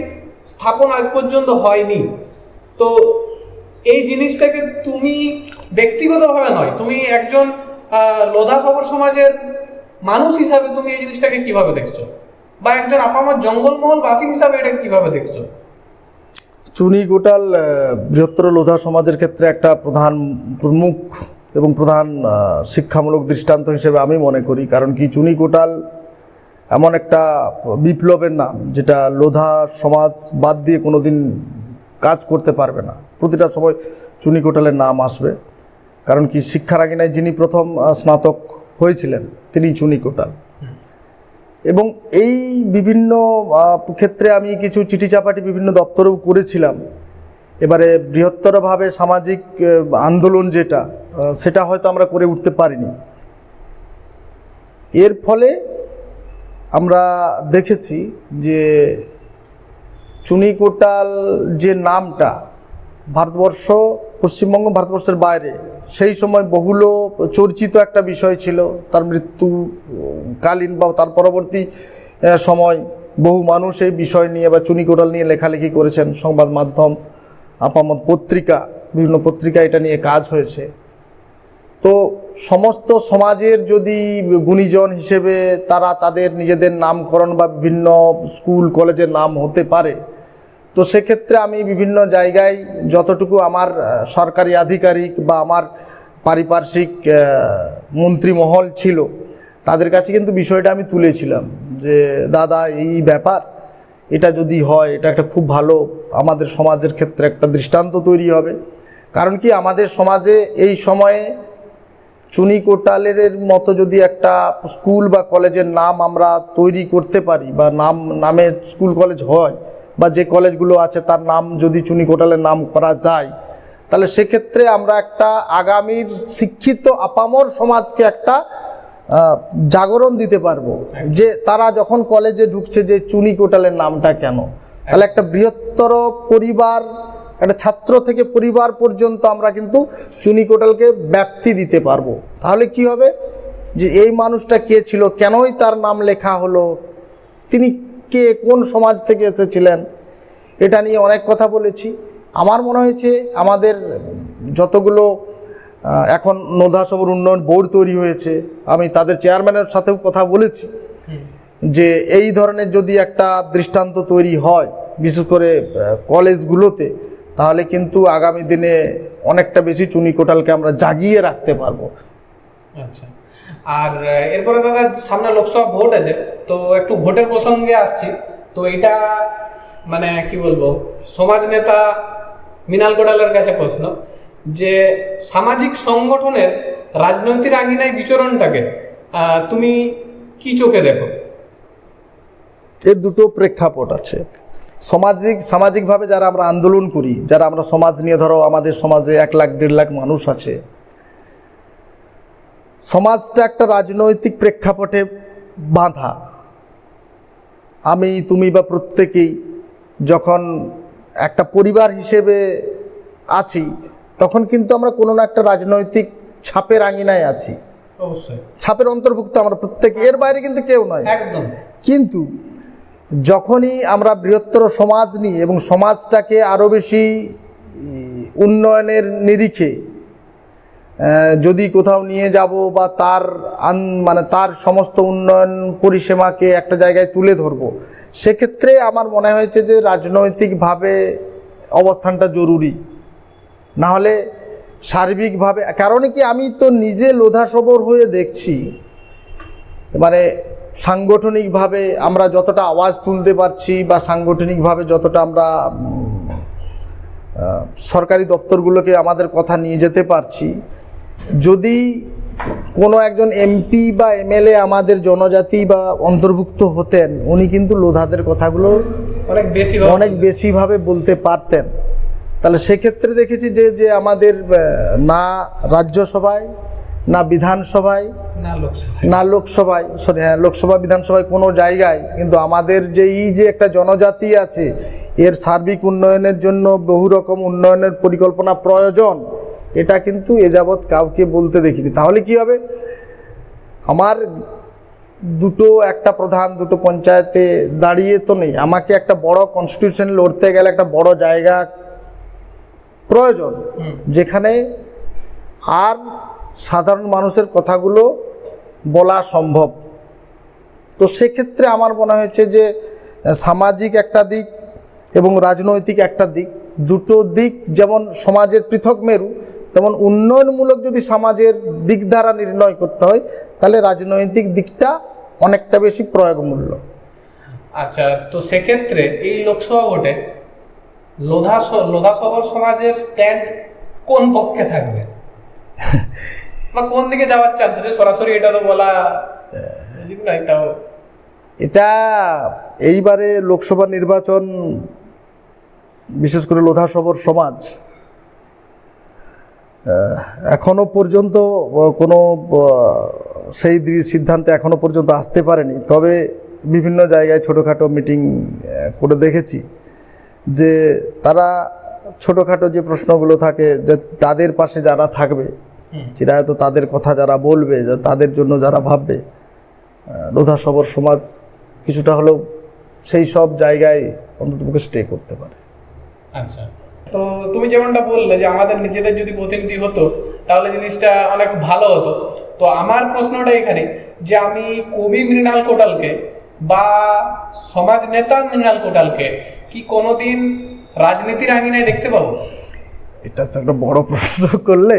স্থাপন আজ পর্যন্ত হয়নি। তো এই জিনিসটাকে তুমি ব্যক্তিগতভাবে নয়, তুমি একজন লোধা সবর সমাজের মানুষ হিসাবে তুমি এই জিনিসটাকে কিভাবে দেখছো, বা একজন আপামর জঙ্গলমহল বাসী হিসাবে এটা কিভাবে দেখছো? চুনিকোটাল বৃহত্তর লোধা সমাজের ক্ষেত্রে একটা প্রমুখ এবং প্রধান শিক্ষামূলক দৃষ্টান্ত হিসেবে আমি মনে করি। কারণ কি, চুনিকোটাল এমন একটা বিপ্লবের নাম যেটা লোধা সমাজ বাদ দিয়ে কোনো দিন কাজ করতে পারবে না। প্রতিটা সময় চুনিকোটালের নাম আসবে। কারণ কি, শিক্ষার আঙিনায় যিনি প্রথম স্নাতক হয়েছিলেন তিনি চুনিকোটাল। এবং এই বিভিন্ন ক্ষেত্রে আমি কিছু চিঠি চাপাটি বিভিন্ন দপ্তরেও করেছিলাম। এবারে বৃহত্তরভাবে সামাজিক আন্দোলন যেটা, সেটা হয়তো আমরা করে উঠতে পারিনি। এর ফলে আমরা দেখেছি যে চুনিকোটাল যে নামটা ভারতবর্ষ, পশ্চিমবঙ্গ, ভারতবর্ষের বাইরে সেই সময় বহুল চর্চিত একটা বিষয় ছিল। তার মৃত্যুকালীন বা তার পরবর্তী সময় বহু মানুষ এই বিষয় নিয়ে বা চুনিকোটাল নিয়ে লেখালেখি করেছেন। সংবাদ মাধ্যম, আপামর পত্রিকা, বিভিন্ন পত্রিকা এটা নিয়ে কাজ হয়েছে। তো সমস্ত সমাজের যদি গুণীজন হিসেবে তারা তাদের নিজেদের নামকরণ বা বিভিন্ন স্কুল কলেজের নাম হতে পারে, তো সেক্ষেত্রে আমি বিভিন্ন জায়গায় যতটুকু আমার সরকারি আধিকারিক বা আমার পারিপার্শ্বিক মন্ত্রীমহল ছিল তাদের কাছে কিন্তু বিষয়টা আমি তুলেছিলাম যে দাদা, এই ব্যাপার, এটা যদি হয় এটা একটা খুব ভালো আমাদের সমাজের ক্ষেত্রে একটা দৃষ্টান্ত তৈরি হবে। কারণ কি, আমাদের সমাজে এই সময়ে চুনিকোটালের মতো যদি একটা স্কুল বা কলেজের নাম আমরা তৈরি করতে পারি বা নামে স্কুল কলেজ হয় বা যে কলেজগুলো আছে তার নাম যদি চুনিকোটালের নাম করা যায়, তাহলে সেক্ষেত্রে আমরা একটা আগামীর শিক্ষিত আপামর সমাজকে একটা জাগরণ দিতে পারবো যে তারা যখন কলেজে ঢুকছে যে চুনিকোটালের নামটা কেন। তাহলে একটা বৃহত্তর পরিবার, একটা ছাত্র থেকে পরিবার পর্যন্ত আমরা কিন্তু চুনিকোটালকে ব্যাপ্তি দিতে পারবো। তাহলে কি হবে, যে এই মানুষটা কে ছিল, কেনই তার নাম লেখা হলো, তিনি কে, কোন সমাজ থেকে এসেছিলেন, এটা নিয়ে অনেক কথা বলেছি। আমার মনে হয়েছে আমাদের যতগুলো এখন লোধা সবর উন্নয়ন বোর্ড তৈরি হয়েছে, আমি তাদের চেয়ারম্যানের সাথেও কথা বলেছি যে এই ধরনের যদি একটা দৃষ্টান্ত তৈরি হয় বিশেষ করে কলেজগুলোতে, তাহলে কিন্তু আগামী দিনে অনেকটা বেশি চুনিকোটালকে আমরা জাগিয়ে রাখতে পারবো। আচ্ছা, আর এরপরে দাদা সামনে লোকসভা ভোট আছে, তো একটু ভোটের প্রসঙ্গে আসছি। তো এটা মানে কি বলবো, সমাজ নেতা মৃণাল কোটালের কাছে প্রশ্ন যে সামাজিক সংগঠনের রাজনৈতিক আঙ্গিনায় বিচরণটাকে তুমি কি চোখে দেখো? এর দুটো প্রেক্ষাপট আছে। সামাজিকভাবে যারা আমরা আন্দোলন করি, যারা আমরা সমাজ নিয়ে, ধরো আমাদের সমাজে 1 লাখ 1.5 লাখ মানুষ আছে, সমাজটা একটা রাজনৈতিক প্রেক্ষাপটে বাঁধা। আমি, তুমি বা প্রত্যেকেই যখন একটা পরিবার হিসেবে আছি, তখন কিন্তু আমরা কোনো না একটা রাজনৈতিক ছাপের আঙিনায় আছি। অবশ্যই ছাপের অন্তর্ভুক্ত আমরা প্রত্যেকে, এর বাইরে কিন্তু কেউ নয়। একদম। কিন্তু যখনই আমরা বৃহত্তর সমাজ নিয়ে এবং সমাজটাকে আরও বেশি উন্নয়নের নিরিখে যদি কোথাও নিয়ে যাব বা তার সমস্ত উন্নয়ন পরিসীমাকে একটা জায়গায় তুলে ধরব, সেক্ষেত্রে আমার মনে হয়েছে যে রাজনৈতিকভাবে অবস্থানটা জরুরি। না হলে সার্বিকভাবে, কারণ কি আমি তো নিজে লোধা সবর হয়ে দেখছি, মানে সাংগঠনিকভাবে আমরা যতটা আওয়াজ তুলতে পারছি বা সাংগঠনিকভাবে যতটা আমরা সরকারি দপ্তরগুলোকে আমাদের কথা নিয়ে যেতে পারছি, যদি কোনো একজন এমপি বা এমএলএ আমাদের জনজাতি বা অন্তর্ভুক্ত হতেন, উনি কিন্তু লোধাদের কথাগুলো অনেক বেশিভাবে বলতে পারতেন। তাহলে সেক্ষেত্রে দেখেছি যে আমাদের না রাজ্যসভায় না বিধানসভায়, না লোকসভা। না লোকসভায়, সরি হ্যাঁ লোকসভা বিধানসভায় কোনো জায়গায়, কিন্তু আমাদের যে এই যে একটা জনজাতি আছে এর সার্বিক উন্নয়নের জন্য বহু রকম উন্নয়নের পরিকল্পনা প্রয়োজন, এটা কিন্তু এ যাবৎ কাউকে বলতে দেখিনি। তাহলে কি হবে, আমার একটা প্রধান দুটো পঞ্চায়েতে দাঁড়িয়ে তো নেই, আমাকে একটা বড় কনস্টিটিউশন লড়তে গেলে একটা বড় জায়গা প্রয়োজন, যেখানে আর সাধারণ মানুষের কথাগুলো বলা সম্ভব। তো সেক্ষেত্রে আমার মনে হয়েছে যে সামাজিক একটা দিক এবং রাজনৈতিক একটা দিক, দুটো দিক যেমন সমাজের পৃথক মেরু, তেমন উন্নয়নমূলক যদি সমাজের দিকধারা নির্ণয় করতে হয় তাহলে রাজনৈতিক দিকটা অনেকটা বেশি প্রয়োগমূল্য। আচ্ছা, তো সেক্ষেত্রে এই লোকসভা ভোটে লোধাসভর সমাজের স্ট্যান্ড কোন পক্ষে থাকবে বা কোন দিকে যাওয়ার চান্স আছে? সরাসরি এটা তো বলা উচিত নয়, তাও এটা এইবারে লোকসভা নির্বাচন, বিশেষ করে লোধাসভর সমাজ এখনো পর্যন্ত কোনো সেই সিদ্ধান্তে এখনো পর্যন্ত আসতে পারেনি। তবে বিভিন্ন জায়গায় ছোটোখাটো মিটিং করে দেখেছি যে তারা ছোটোখাটো যে প্রশ্নগুলো থাকে, যে তাদের পাশে যারা থাকবে চিরায়ত তাদের কথা যারা বলবে, যে তাদের জন্য যারা ভাববে, লোধাসভর সমাজ কিছুটা হলেও সেই সব জায়গায় অন্ততপক্ষে স্টে করতে পারে। আচ্ছা, তো তুমি যেমনটা বললে যে আমাদের নিজেদের যদি প্রতিনিধি হতো তাহলে জিনিসটা অনেক ভালো হতো। তো আমার প্রশ্নটা এখানে যে আমি কবি মৃণাল কোটালকে বা সমাজ নেতা মৃণাল কোটালকে কি কোনোদিন রাজনীতির আঙিনায় দেখতে পাবো? এটা তো একটা বড় প্রশ্ন করলে।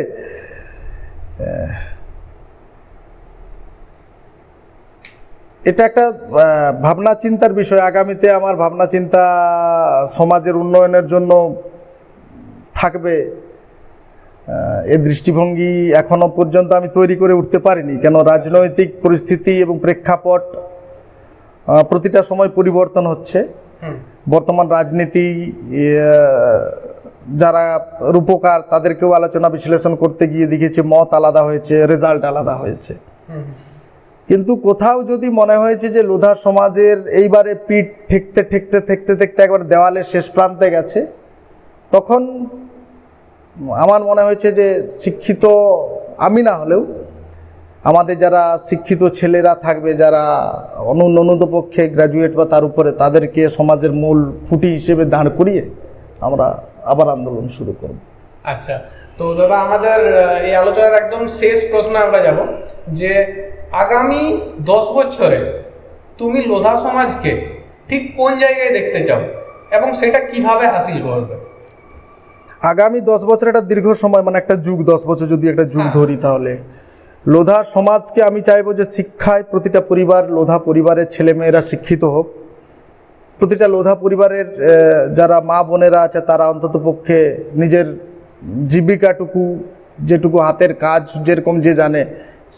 এটা একটা ভাবনা চিন্তার বিষয়। আগামীতে আমার ভাবনা চিন্তা সমাজের উন্নয়নের জন্য থাকবে, এ দৃষ্টিভঙ্গি এখনো পর্যন্ত আমি তৈরি করে উঠতে পারিনি। কেন, রাজনৈতিক পরিস্থিতি এবং প্রেক্ষাপট প্রতিটা সময় পরিবর্তন হচ্ছে। বর্তমান রাজনীতি যারা রূপকার তাদেরকেও আলোচনা বিশ্লেষণ করতে গিয়ে দেখেছি মত আলাদা হয়েছে, রেজাল্ট আলাদা হয়েছে। কিন্তু কোথাও যদি মনে হয়েছে যে লোধা সমাজের এইবারে পিঠ ঠেকতে ঠেকতে ঠেকতে ঠেকতে একবার দেওয়ালের শেষ প্রান্তে গেছে, তখন আমার মনে হয়েছে যে শিক্ষিত আমি না হলেও আমাদের যারা শিক্ষিত ছেলেরা থাকবে, যারা অনূন্যপক্ষে গ্র্যাজুয়েট বা তার উপরে, তাদেরকে সমাজের মূল খুঁটি হিসেবে দাঁড় করিয়ে আমরা আবার আন্দোলন শুরু করব। আচ্ছা, তো দাদা আমাদের এই আলোচনার একদম শেষ প্রশ্ন আমরা যাব যে আগামী 10 বছরে তুমি লোধা সমাজকে ঠিক কোন জায়গায় দেখতে চাও এবং সেটা কিভাবে হাসিল করবে? আগামী 10 বছর একটা দীর্ঘ সময়, মানে একটা যুগ, 10 বছর যদি একটা যুগ ধরি, তাহলে লোধা সমাজকে আমি চাইবো যে শিক্ষায় প্রতিটা পরিবার, লোধা পরিবারের ছেলেমেয়েরা শিক্ষিত হোক। প্রতিটা লোধা পরিবারের যারা মা বোনেরা আছে তারা অন্ততপক্ষে নিজের জীবিকাটুকু, যেটুকু হাতের কাজ যেরকম যে জানে,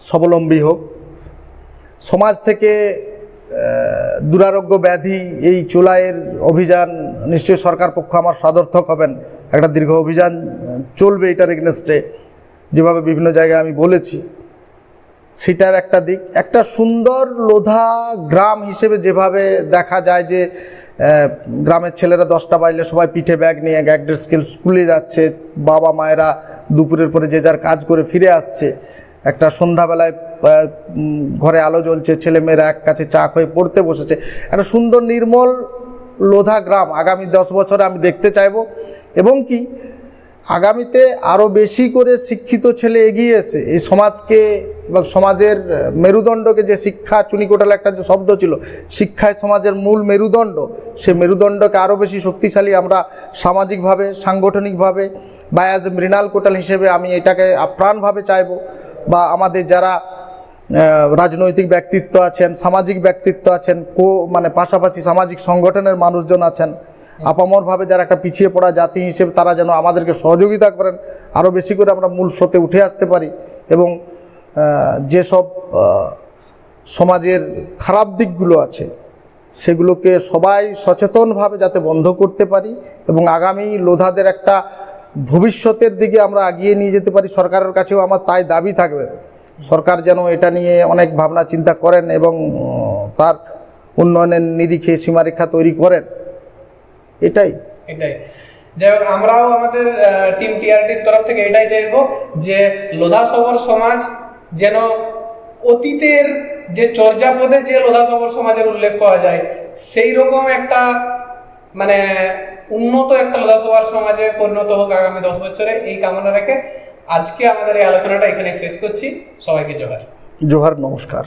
স্বাবলম্বী হোক। সমাজ থেকে দুরারোগ্য ব্যাধি, এই চুলাইয়ের অভিযান নিশ্চয়ই সরকার পক্ষ আমার সাদর্থক হবেন। একটা দীর্ঘ অভিযান চলবে এটার এগনেস্টে, যেভাবে বিভিন্ন জায়গায় আমি বলেছি, সেটার একটা দিক। একটা সুন্দর লোধা গ্রাম হিসেবে যেভাবে দেখা যায় যে গ্রামের ছেলেরা 10টা বাজলে সবাই পিঠে ব্যাগ নিয়ে গ্যাগডের স্কুলে যাচ্ছে, বাবা মায়েরা দুপুরের পরে যে যার কাজ করে ফিরে আসছে, একটা সন্ধ্যাবেলায় ঘরে আলো জ্বলছে, ছেলেমেয়েরা এক কাছে চা হয়ে পড়তে বসেছে, একটা সুন্দর নির্মল লোধা গ্রাম আগামী 10 বছরে আমি দেখতে চাইব। এবং কি আগামীতে আরও বেশি করে শিক্ষিত ছেলে এগিয়ে এসে এই সমাজকে এবং সমাজের মেরুদণ্ডকে, যে শিক্ষা চুনিকোটাল একটা যে শব্দ ছিল, শিক্ষায় সমাজের মূল মেরুদণ্ড, সে মেরুদণ্ডকে আরও বেশি শক্তিশালী আমরা সামাজিকভাবে, সাংগঠনিকভাবে বা অ্যাজ মৃণাল কোটাল হিসেবে আমি এটাকে আপ্রাণভাবে চাইব। বা আমাদের যারা রাজনৈতিক ব্যক্তিত্ব আছেন, সামাজিক ব্যক্তিত্ব আছেন, মানে পাশাপাশি সামাজিক সংগঠনের মানুষজন আছেন, আপামরভাবে যারা একটা পিছিয়ে পড়া জাতি হিসেবে তারা যেন আমাদেরকে সহযোগিতা করেন, আরও বেশি করে আমরা মূল স্রোতে উঠে আসতে পারি এবং যেসব সমাজের খারাপ দিকগুলো আছে সেগুলোকে সবাই সচেতনভাবে যাতে বন্ধ করতে পারি এবং আগামী লোধাদের একটা ভবিষ্যতের দিকে আমরা এগিয়ে নিয়ে যেতে পারি। সরকারের কাছেও আমার তাই দাবি থাকবে সরকার যেন এটা নিয়ে অনেক ভাবনা চিন্তা করেন এবং তার উন্নয়নের নিরিখে সীমারেখা তৈরি করেন, এটাই। এটাই। যাই হোক, আমরাও আমাদের টিম টিআরটির তরফ থেকে এটাই চাইবো যে লোধাসবর সমাজ যেন অতীতের যে চর্যাপদে যে লোধাসবর সমাজের উল্লেখ পাওয়া যায় সেই রকম একটা মানে উন্নত একটা লোধাসবর সমাজে পরিণত হোক আগামী 10 বছরে, এই কামনা রেখে আজকে আমাদের এই আলোচনাটা এখানে শেষ করছি। সবাইকে জোহার। জোহার, নমস্কার।